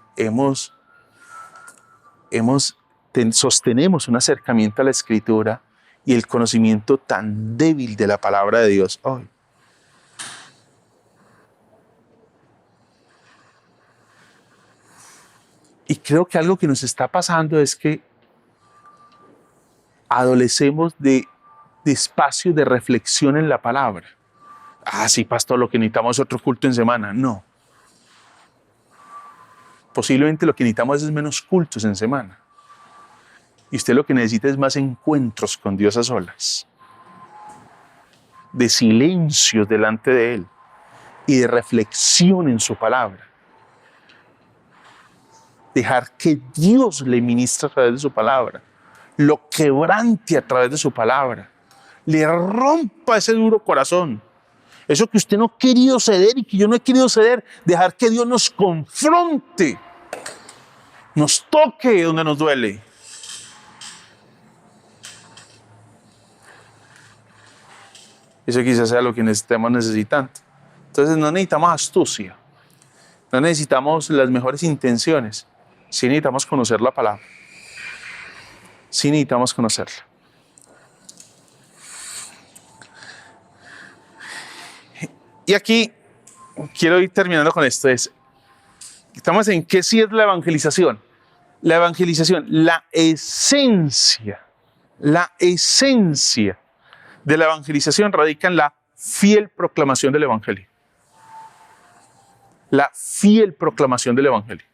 sostenemos un acercamiento a la Escritura y el conocimiento tan débil de la palabra de Dios hoy. Y creo que algo que nos está pasando es que adolecemos de de espacio de reflexión en la palabra. Ah, sí, pastor, lo que necesitamos es otro culto en semana. No. Posiblemente lo que necesitamos es menos cultos en semana. Y usted lo que necesita es más encuentros con Dios a solas. De silencio delante de Él. Y de reflexión en su palabra. Dejar que Dios le ministre a través de su palabra. Lo quebrante a través de su palabra. Le rompa ese duro corazón. Eso que usted no ha querido ceder y que yo no he querido ceder. Dejar que Dios nos confronte. Nos toque donde nos duele. Eso quizás sea lo que estemos necesitando. Entonces no necesitamos astucia. No necesitamos las mejores intenciones. Sí necesitamos conocer la palabra. Sí necesitamos conocerla. Y aquí quiero ir terminando con esto. Estamos en qué sí es la evangelización. La evangelización, la esencia de la evangelización radica en la fiel proclamación del evangelio. La fiel proclamación del evangelio.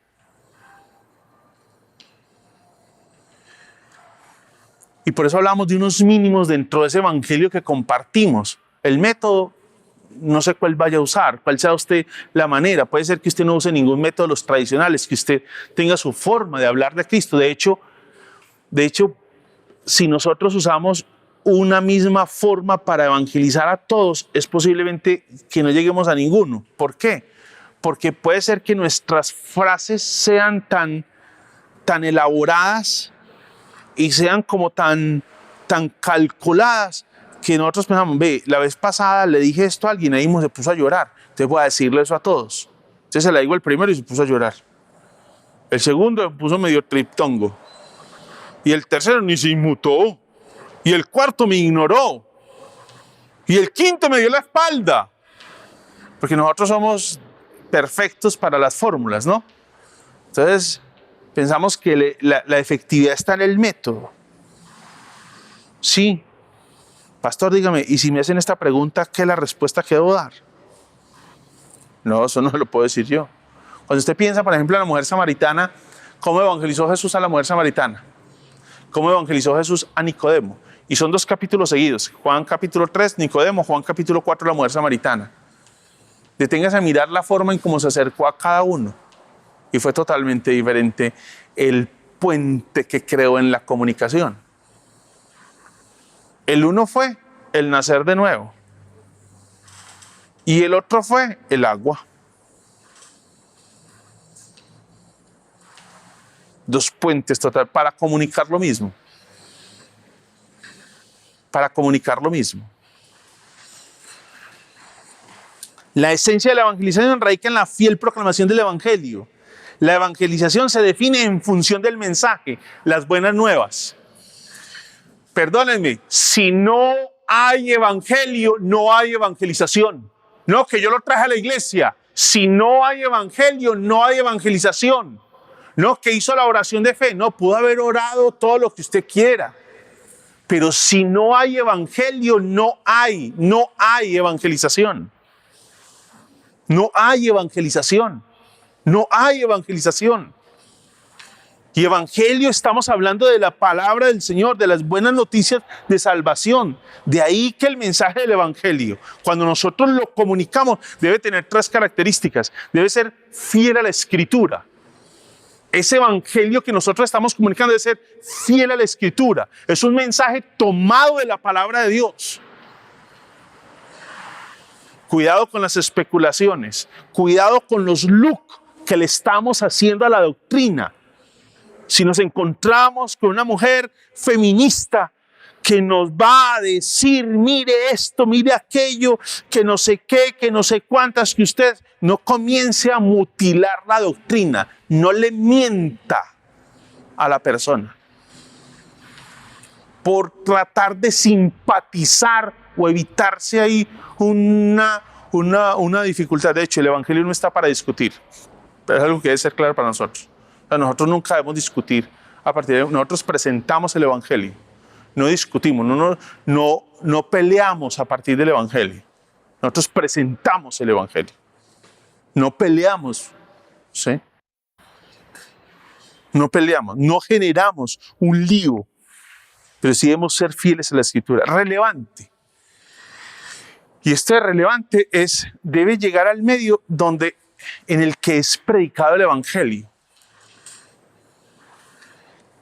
Y por eso hablamos de unos mínimos dentro de ese evangelio que compartimos. El método, no sé cuál vaya a usar, cuál sea usted la manera. Puede ser que usted no use ningún método de los tradicionales, que usted tenga su forma de hablar de Cristo. De hecho, si nosotros usamos una misma forma para evangelizar a todos, es posiblemente que no lleguemos a ninguno. ¿Por qué? Porque puede ser que nuestras frases sean tan elaboradas y sean como tan calculadas que nosotros pensamos, ve, la vez pasada le dije esto a alguien, ahí mismo se puso a llorar, entonces voy a decirle eso a todos. Entonces se la digo el primero y se puso a llorar. El segundo se puso medio triptongo. Y el tercero ni se inmutó. Y el cuarto me ignoró. Y el quinto me dio la espalda. Porque nosotros somos perfectos para las fórmulas, ¿no? Entonces, pensamos que la efectividad está en el método. Sí. Pastor, dígame, ¿y si me hacen esta pregunta, qué es la respuesta que debo dar? No, eso no lo puedo decir yo. Cuando usted piensa, por ejemplo, en la mujer samaritana, ¿cómo evangelizó Jesús a la mujer samaritana? ¿Cómo evangelizó Jesús a Nicodemo? Y son 2 capítulos seguidos. Juan capítulo 3, Nicodemo, Juan capítulo 4, la mujer samaritana. Deténgase a mirar la forma en cómo se acercó a cada uno. Y fue totalmente diferente el puente que creó en la comunicación. El uno fue el nacer de nuevo. Y el otro fue el agua. 2 puentes total para comunicar lo mismo. Para comunicar lo mismo. La esencia de la evangelización radica en la fiel proclamación del evangelio. La evangelización se define en función del mensaje, las buenas nuevas. Perdónenme, si no hay evangelio, no hay evangelización. No, que yo lo traje a la iglesia. Si no hay evangelio, no hay evangelización. No, que hizo la oración de fe. No, pudo haber orado todo lo que usted quiera. Pero si no hay evangelio, no hay evangelización. No hay evangelización. No hay evangelización. Y evangelio, estamos hablando de la palabra del Señor, de las buenas noticias de salvación. De ahí que el mensaje del evangelio, cuando nosotros lo comunicamos, debe tener 3 características. Debe ser fiel a la escritura. Ese evangelio que nosotros estamos comunicando debe ser fiel a la escritura. Es un mensaje tomado de la palabra de Dios. Cuidado con las especulaciones. Cuidado con los look que le estamos haciendo a la doctrina. Si nos encontramos con una mujer feminista que nos va a decir, mire esto, mire aquello, que no sé qué, que no sé cuántas, que usted no comience a mutilar la doctrina, no le mienta a la persona por tratar de simpatizar o evitarse ahí una dificultad. De hecho, el evangelio no está para discutir, pero es algo que debe ser claro para nosotros. O sea, nosotros nunca debemos discutir. Nosotros presentamos el evangelio. no discutimos, no peleamos a partir del Evangelio. Nosotros presentamos el Evangelio. No peleamos, ¿sí? No peleamos, no generamos un lío, pero sí debemos ser fieles a la Escritura. Relevante. Y este relevante debe llegar al medio en el que es predicado el Evangelio.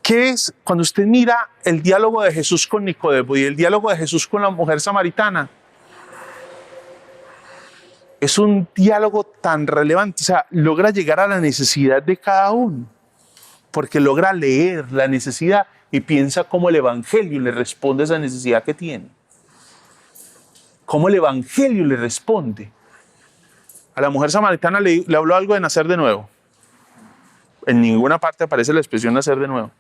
¿Qué es cuando usted mira el diálogo de Jesús con Nicodemo y el diálogo de Jesús con la mujer samaritana? Es un diálogo tan relevante, o sea, logra llegar a la necesidad de cada uno, porque logra leer la necesidad y piensa cómo el Evangelio le responde a esa necesidad que tiene. Cómo el Evangelio le responde. A la mujer samaritana le habló algo de nacer de nuevo. En ninguna parte aparece la expresión nacer de nuevo.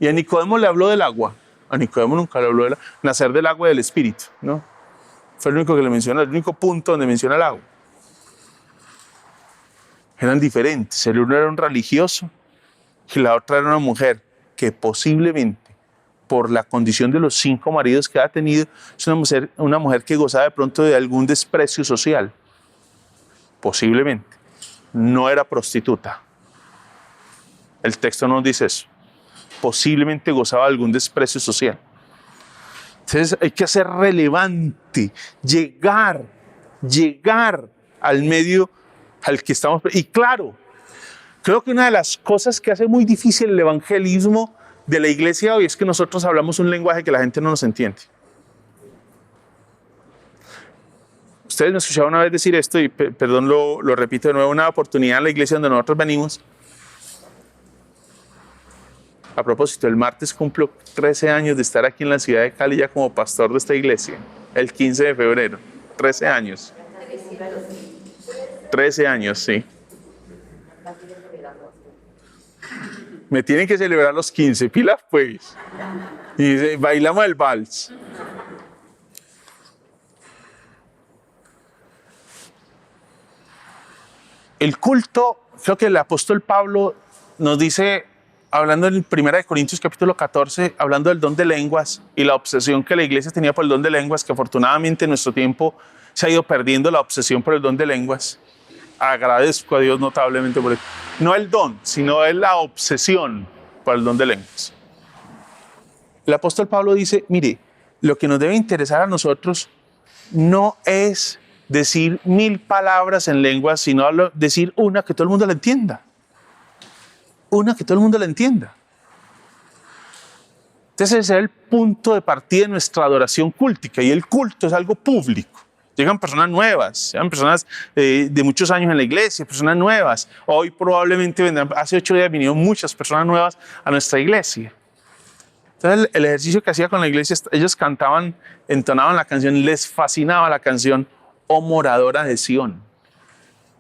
Y a Nicodemo le habló del agua. A Nicodemo nunca le habló de nacer del agua y del Espíritu, ¿no? Fue el único que le menciona, el único punto donde menciona el agua. Eran diferentes. El uno era un religioso y la otra era una mujer que posiblemente, por la condición de los 5 maridos que ha tenido, es una mujer que gozaba de pronto de algún desprecio social. Posiblemente. No era prostituta. El texto no nos dice eso. Posiblemente gozaba de algún desprecio social. Entonces hay que hacer relevante, llegar al medio al que estamos. Y claro, creo que una de las cosas que hace muy difícil el evangelismo de la iglesia hoy es que nosotros hablamos un lenguaje que la gente no nos entiende. Ustedes me escucharon una vez decir esto y perdón, lo repito de nuevo, una oportunidad en la iglesia donde nosotros venimos. A propósito, el martes cumplo 13 años de estar aquí en la ciudad de Cali ya como pastor de esta iglesia, el 15 de febrero, 13 años. 13 años, sí. Me tienen que celebrar los 15, pilas pues. Y bailamos el vals. El culto, creo que el apóstol Pablo nos dice, hablando en 1 Corintios capítulo 14, hablando del don de lenguas y la obsesión que la iglesia tenía por el don de lenguas, que afortunadamente en nuestro tiempo se ha ido perdiendo la obsesión por el don de lenguas. Agradezco a Dios notablemente por eso. No el don, sino es la obsesión por el don de lenguas. El apóstol Pablo dice, mire, lo que nos debe interesar a nosotros no es decir 1000 palabras en lenguas, sino decir una que todo el mundo la entienda. Una que todo el mundo la entienda. Entonces ese es el punto de partida de nuestra adoración cúltica, y el culto es algo público. Llegan personas nuevas, llegan personas de muchos años en la iglesia, personas nuevas. Hoy probablemente vendrán, hace 8 días vinieron muchas personas nuevas a nuestra iglesia. Entonces el ejercicio que hacía con la iglesia, ellos cantaban, entonaban la canción, les fascinaba la canción "Oh moradora de Sión".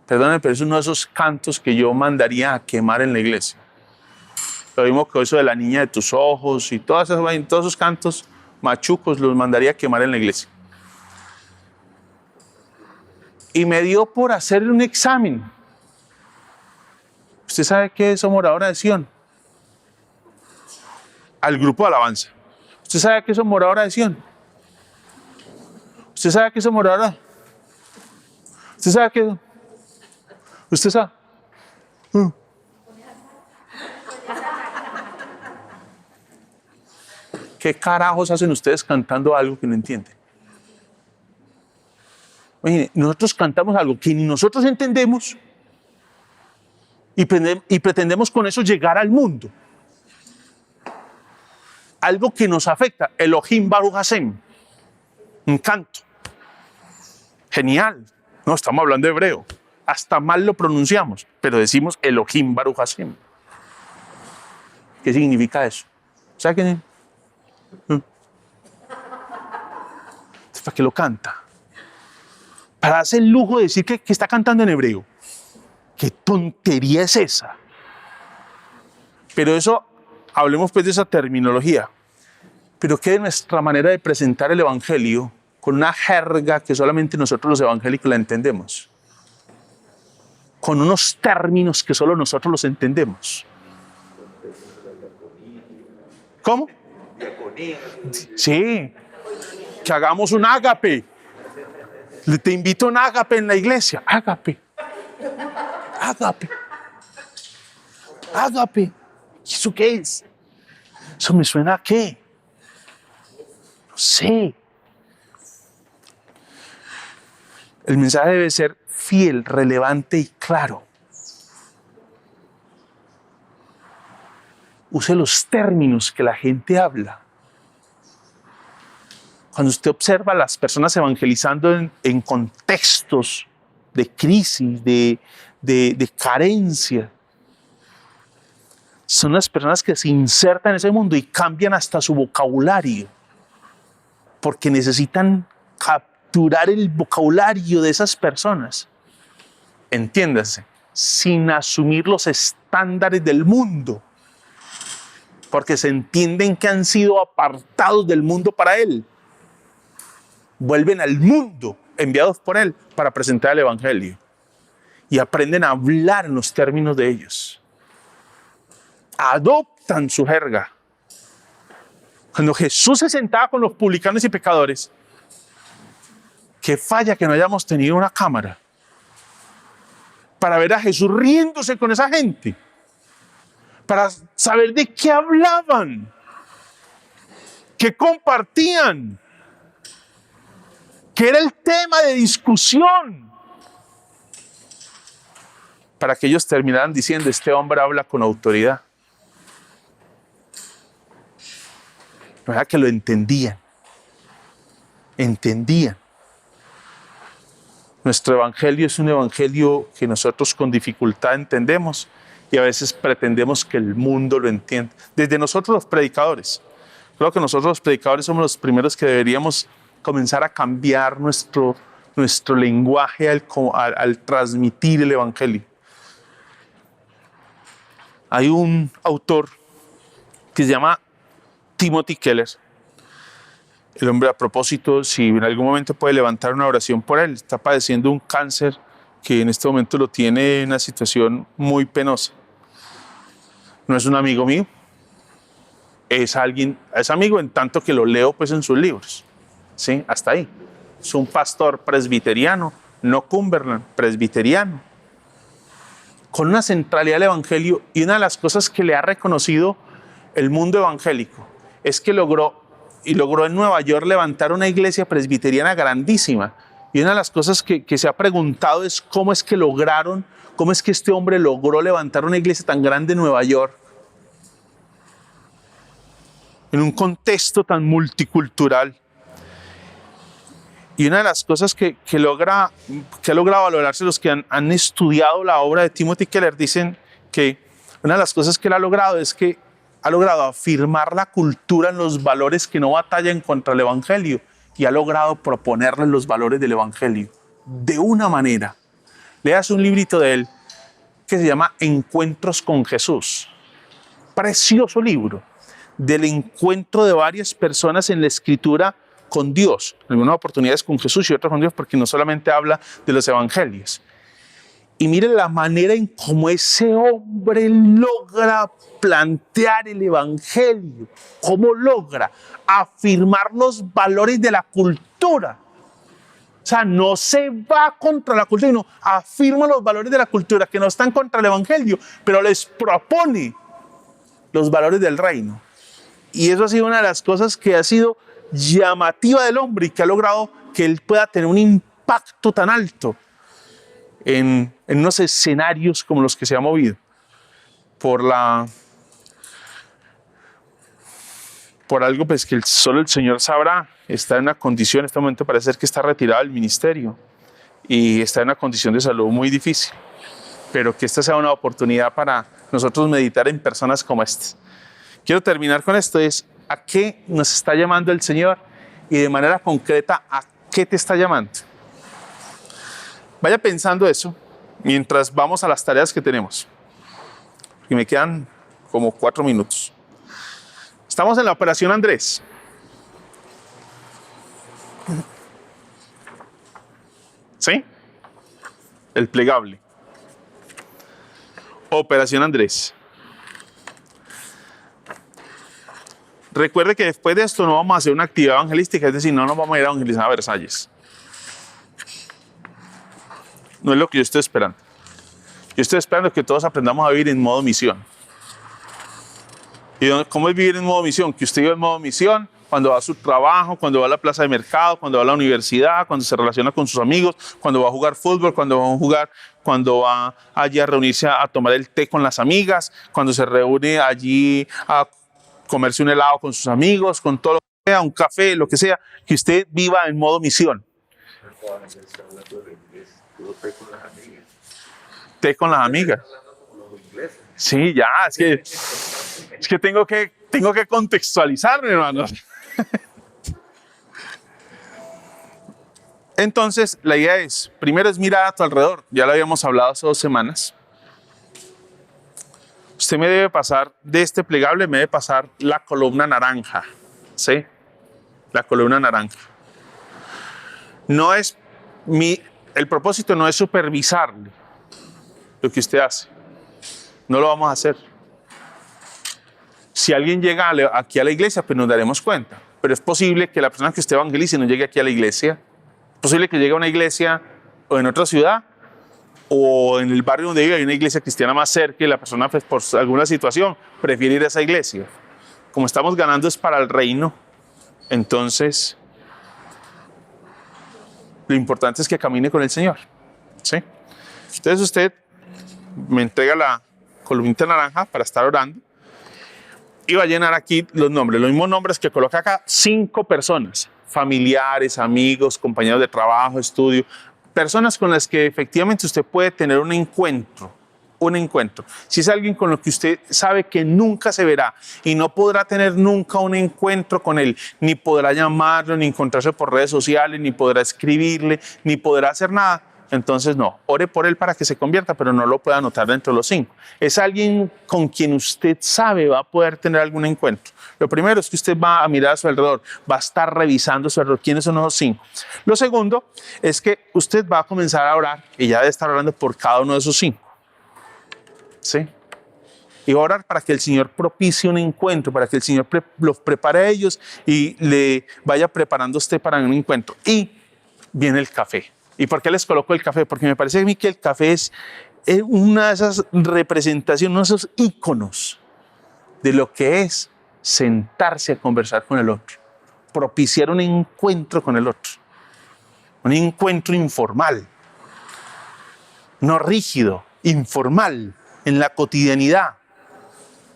Perdónenme, pero es uno de esos cantos que yo mandaría a quemar en la iglesia. Lo mismo que eso de la niña de tus ojos y todos esos cantos machucos los mandaría a quemar en la iglesia. Y me dio por hacerle un examen. ¿Usted sabe qué es moradora de Sión? Al grupo de alabanza. ¿Usted sabe qué es moradora de Sión? ¿Usted sabe qué es moradora? ¿Usted sabe qué? ¿Usted sabe? ¿Qué carajos hacen ustedes cantando algo que no entienden? Oye, nosotros cantamos algo que ni nosotros entendemos y pretendemos con eso llegar al mundo. Algo que nos afecta, Elohim Baruch Hashem, un canto. Genial. No, estamos hablando hebreo. Hasta mal lo pronunciamos, pero decimos Elohim Baruch Hashem. ¿Qué significa eso? ¿Sabe qué? ¿Para qué lo canta? Para darse el lujo de decir que está cantando en hebreo. ¿Qué tontería es esa? Pero eso, hablemos pues de esa terminología. Pero ¿qué de nuestra manera de presentar el evangelio con una jerga que solamente nosotros los evangélicos la entendemos? Con unos términos que solo nosotros los entendemos. ¿Cómo? Sí, que hagamos un ágape. Te invito a un ágape en la iglesia. Ágape. Ágape. Ágape. ¿Eso qué es? Eso me suena a qué. No sé. El mensaje debe ser fiel, relevante y claro. Use los términos que la gente habla. Cuando usted observa a las personas evangelizando en contextos de crisis, de carencia, son las personas que se insertan en ese mundo y cambian hasta su vocabulario, porque necesitan capturar el vocabulario de esas personas. Entiéndase, sin asumir los estándares del mundo, porque se entienden que han sido apartados del mundo para Él. Vuelven al mundo enviados por Él para presentar el Evangelio y aprenden a hablar en los términos de ellos. Adoptan su jerga. Cuando Jesús se sentaba con los publicanos y pecadores, qué falla que no hayamos tenido una cámara para ver a Jesús riéndose con esa gente, para saber de qué hablaban, qué compartían, qué era el tema de discusión, para que ellos terminaran diciendo: este hombre habla con autoridad. ¿Verdad que lo entendían? Entendían. Nuestro evangelio es un evangelio que nosotros con dificultad entendemos y a veces pretendemos que el mundo lo entienda. Desde nosotros los predicadores. Creo que nosotros los predicadores somos los primeros que deberíamos comenzar a cambiar nuestro lenguaje al transmitir el evangelio. Hay un autor que se llama Timothy Keller. El hombre, a propósito, si en algún momento puede levantar una oración por él, está padeciendo un cáncer que en este momento lo tiene en una situación muy penosa. No es un amigo mío, es amigo en tanto que lo leo pues en sus libros, ¿sí? Hasta ahí. Es un pastor presbiteriano, no Cumberland, presbiteriano, con una centralidad del evangelio, y una de las cosas que le ha reconocido el mundo evangélico es que logró en Nueva York levantar una iglesia presbiteriana grandísima. Y una de las cosas que se ha preguntado es cómo es que este hombre logró levantar una iglesia tan grande en Nueva York, en un contexto tan multicultural. Y una de las cosas que ha logrado valorarse los que han estudiado la obra de Timothy Keller, dicen que una de las cosas que él ha logrado es que ha logrado afirmar la cultura en los valores que no batallan contra el evangelio, y ha logrado proponerles los valores del evangelio de una manera. Leas un librito de él que se llama Encuentros con Jesús. Precioso libro del encuentro de varias personas en la escritura con Dios, en algunas oportunidades con Jesús y otras con Dios, porque no solamente habla de los evangelios. Y miren la manera en cómo ese hombre logra plantear el evangelio, cómo logra afirmar los valores de la cultura. O sea, no se va contra la cultura, sino afirma los valores de la cultura que no están contra el evangelio, pero les propone los valores del reino. Y eso ha sido una de las cosas que ha sido llamativa del hombre y que ha logrado que él pueda tener un impacto tan alto en unos escenarios como los que se ha movido por algo pues que solo el Señor sabrá. Está en una condición, en este momento parece ser que está retirado del ministerio y está en una condición de salud muy difícil, pero que esta sea una oportunidad para nosotros meditar en personas como estas. Quiero terminar con esto, es ¿a qué nos está llamando el Señor? Y de manera concreta, ¿a qué te está llamando? Vaya pensando eso mientras vamos a las tareas que tenemos. Y me quedan como 4 minutos. Estamos en la Operación Andrés. ¿Sí? El plegable. Operación Andrés. Recuerde que después de esto no vamos a hacer una actividad evangelística, es decir, no nos vamos a ir a evangelizar a Versalles. No es lo que yo estoy esperando. Yo estoy esperando que todos aprendamos a vivir en modo misión. ¿Y cómo es vivir en modo misión? Que usted vive en modo misión cuando va a su trabajo, cuando va a la plaza de mercado, cuando va a la universidad, cuando se relaciona con sus amigos, cuando va a jugar fútbol, cuando va allí a reunirse a tomar el té con las amigas, cuando se reúne allí a comerse un helado con sus amigos, con todo lo que sea, un café, lo que sea, que usted viva en modo misión. Té con las amigas. Sí, ya, es que tengo que contextualizarme, hermanos. Entonces, la idea es, primero es mirar a tu alrededor. Ya lo habíamos hablado hace 2 semanas. Usted me debe pasar, de este plegable, me debe pasar la columna naranja. ¿Sí? La columna naranja. El propósito no es supervisarle lo que usted hace. No lo vamos a hacer. Si alguien llega aquí a la iglesia, pues nos daremos cuenta. Pero es posible que la persona que usted evangelice no llegue aquí a la iglesia. Es posible que llegue a una iglesia o en otra ciudad o en el barrio donde vive hay una iglesia cristiana más cerca y la persona, pues, por alguna situación prefiere ir a esa iglesia. Como estamos ganando es para el reino, entonces lo importante es que camine con el Señor. ¿Sí? Entonces usted me entrega la columnita naranja para estar orando y va a llenar aquí los nombres, los mismos nombres que coloca acá, 5 personas, familiares, amigos, compañeros de trabajo, estudio, personas con las que efectivamente usted puede tener un encuentro. Si es alguien con lo que usted sabe que nunca se verá y no podrá tener nunca un encuentro con él, ni podrá llamarlo, ni encontrarse por redes sociales, ni podrá escribirle, ni podrá hacer nada, entonces no, ore por él para que se convierta, pero no lo pueda anotar dentro de los 5. Es alguien con quien usted sabe va a poder tener algún encuentro. Lo primero es que usted va a mirar a su alrededor, va a estar revisando a su alrededor quiénes son esos 5. Lo segundo es que usted va a comenzar a orar y ya debe estar orando por cada uno de esos 5. ¿Sí? Y orar para que el Señor propicie un encuentro, para que el Señor los prepare a ellos y le vaya preparando a usted para un encuentro. Y viene el café. ¿Y por qué les coloco el café? Porque me parece a mí que el café es una de esas representaciones, uno de esos íconos de lo que es sentarse a conversar con el otro, propiciar un encuentro con el otro, un encuentro informal, no rígido, informal, en la cotidianidad.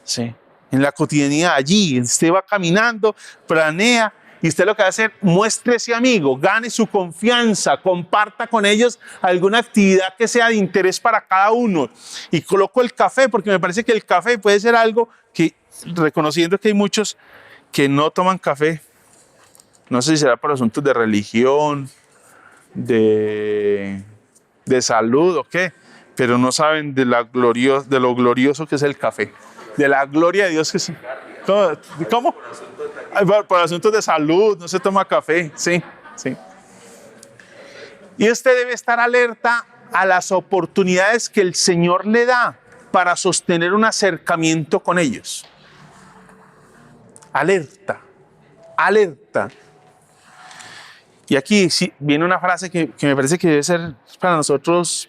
¿Sí? En la cotidianidad, allí, usted va caminando, planea, y usted lo que va a hacer, muestre ese amigo, gane su confianza, comparta con ellos alguna actividad que sea de interés para cada uno. Y coloco el café, porque me parece que el café puede ser algo que, reconociendo que hay muchos que no toman café, no sé si será por asuntos de religión, de salud o qué, pero no saben de lo glorioso que es el café, de la gloria de Dios que es. ¿Cómo? Por asuntos de salud, no se toma café, sí. Y usted debe estar alerta a las oportunidades que el Señor le da para sostener un acercamiento con ellos. Alerta. Y aquí sí, viene una frase que me parece que debe ser para nosotros,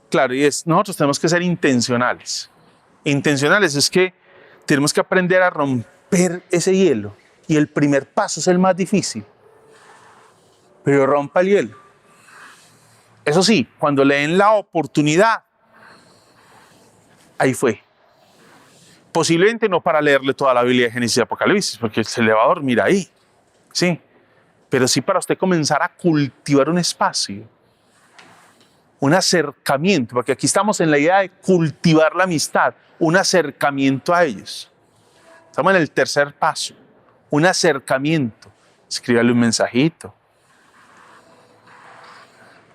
claro, y es, nosotros tenemos que ser intencionales. Intencionales es que tenemos que aprender a romper ese hielo. Y el primer paso es el más difícil. Pero rompa el hielo. Eso sí, cuando le den la oportunidad, ahí fue. Posiblemente no para leerle toda la Biblia de Génesis y Apocalipsis, porque se le va a dormir ahí. Sí. Pero sí para usted comenzar a cultivar un espacio, un acercamiento, porque aquí estamos en la idea de cultivar la amistad, un acercamiento a ellos. Estamos en el tercer paso, un acercamiento. Escríbale un mensajito.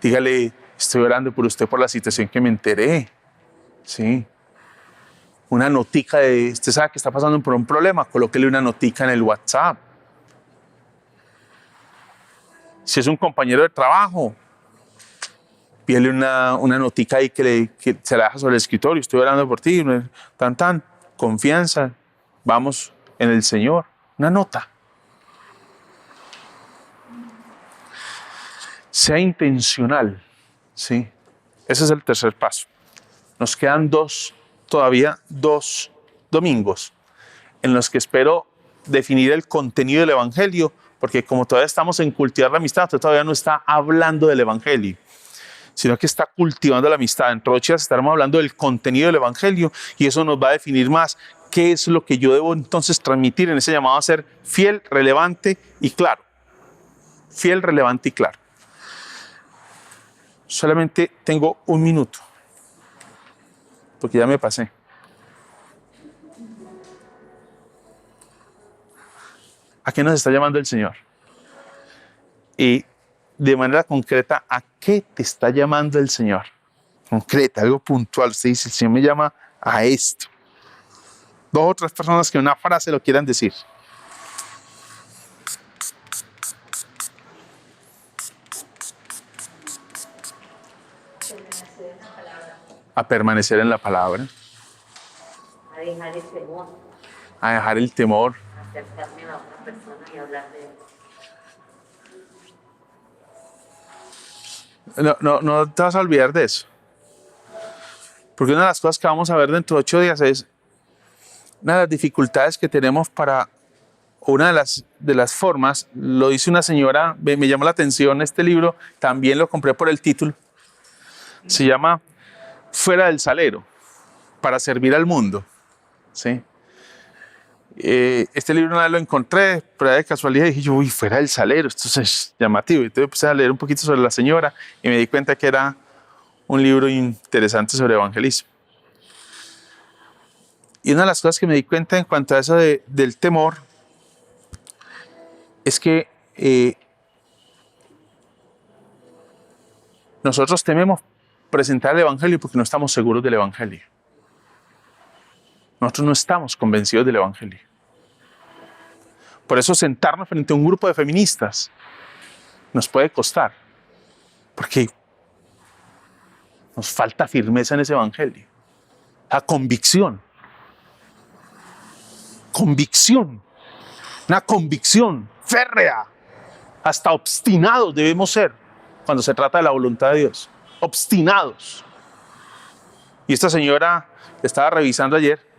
Dígale, estoy orando por usted por la situación que me enteré. Sí. Una notica de, usted sabe que está pasando por un problema, colóquele una notica en el WhatsApp. Si es un compañero de trabajo, pídele una notica ahí que se la deja sobre el escritorio. Estoy orando por ti, confianza. Vamos en el Señor. Una nota. Sea intencional, ¿sí? Ese es el tercer paso. Nos quedan todavía dos domingos en los que espero definir el contenido del Evangelio, porque como todavía estamos en cultivar la amistad, usted todavía no está hablando del Evangelio, sino que está cultivando la amistad. Dentro de 8 días estaremos hablando del contenido del Evangelio y eso nos va a definir más qué es lo que yo debo entonces transmitir en ese llamado a ser fiel, relevante y claro. Fiel, relevante y claro. Solamente tengo 1 minuto, porque ya me pasé. ¿A qué nos está llamando el Señor? Y de manera concreta, ¿a qué te está llamando el Señor? Concreta, algo puntual. Usted dice, el Señor me llama a esto. 2 o 3 personas que en una frase lo quieran decir. A permanecer en la palabra. A dejar el temor. A dejar el temor. A acercarme a otra persona y hablar de él. No te vas a olvidar de eso. Porque una de las cosas que vamos a ver dentro de 8 días es una de las dificultades que tenemos una de las formas, lo dice una señora, me llamó la atención este libro, también lo compré por el título, se llama Fuera del Salero, para servir al mundo. ¿Sí? Este libro una vez lo encontré, pero de casualidad dije yo, uy, Fuera del Salero, esto es llamativo. Y entonces empecé a leer un poquito sobre la señora y me di cuenta que era un libro interesante sobre evangelismo. Y una de las cosas que me di cuenta en cuanto a eso del temor es que nosotros tememos presentar el evangelio porque no estamos seguros del evangelio. Nosotros no estamos convencidos del evangelio. Por eso sentarnos frente a un grupo de feministas nos puede costar, porque nos falta firmeza en ese evangelio. La convicción. Convicción. Una convicción férrea. Hasta obstinados debemos ser cuando se trata de la voluntad de Dios. Obstinados. Y esta señora estaba revisando ayer.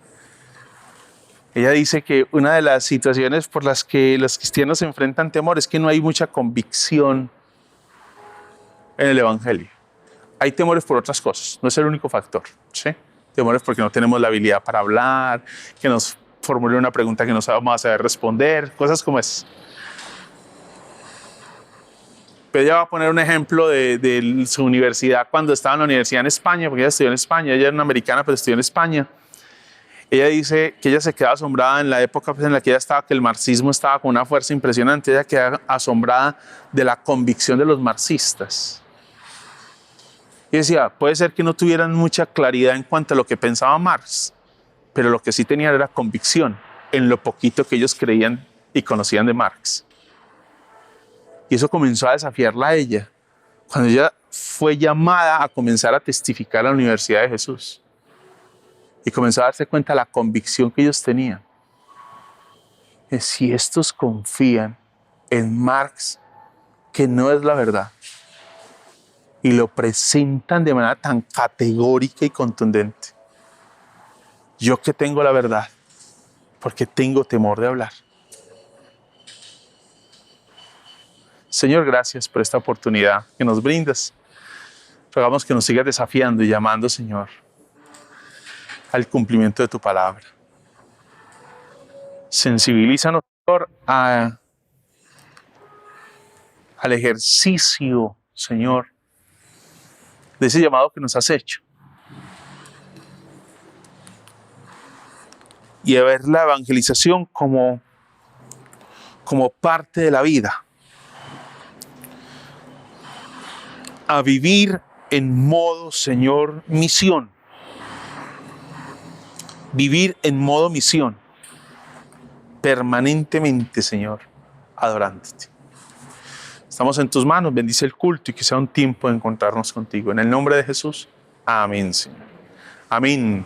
Ella dice que una de las situaciones por las que los cristianos se enfrentan temor es que no hay mucha convicción en el evangelio. Hay temores por otras cosas, no es el único factor, ¿sí? Temores porque no tenemos la habilidad para hablar, que nos formule una pregunta que no vamos a saber responder, cosas como esas. Pero ella va a poner un ejemplo de su universidad cuando estaba en la universidad en España, porque ella estudió en España, ella era una americana pero estudió en España. Ella dice que ella se queda asombrada en la época en la que ella estaba, que el marxismo estaba con una fuerza impresionante. Ella queda asombrada de la convicción de los marxistas. Y decía, puede ser que no tuvieran mucha claridad en cuanto a lo que pensaba Marx, pero lo que sí tenían era convicción en lo poquito que ellos creían y conocían de Marx. Y eso comenzó a desafiarla a ella, cuando ella fue llamada a comenzar a testificar a la Universidad de Jesús. Y comenzó a darse cuenta de la convicción que ellos tenían. Es si estos confían en Marx, que no es la verdad, y lo presentan de manera tan categórica y contundente, yo que tengo la verdad, porque tengo temor de hablar. Señor, gracias por esta oportunidad que nos brindas. Rogamos que nos sigas desafiando y llamando, Señor, al cumplimiento de tu palabra. Sensibilízanos, Señor, al ejercicio, Señor, de ese llamado que nos has hecho. Y a ver la evangelización como parte de la vida. A vivir en modo, Señor, misión. Vivir en modo misión. Permanentemente, Señor, adorándote. Estamos en tus manos, bendice el culto y que sea un tiempo de encontrarnos contigo. En el nombre de Jesús, amén, Señor. Amén.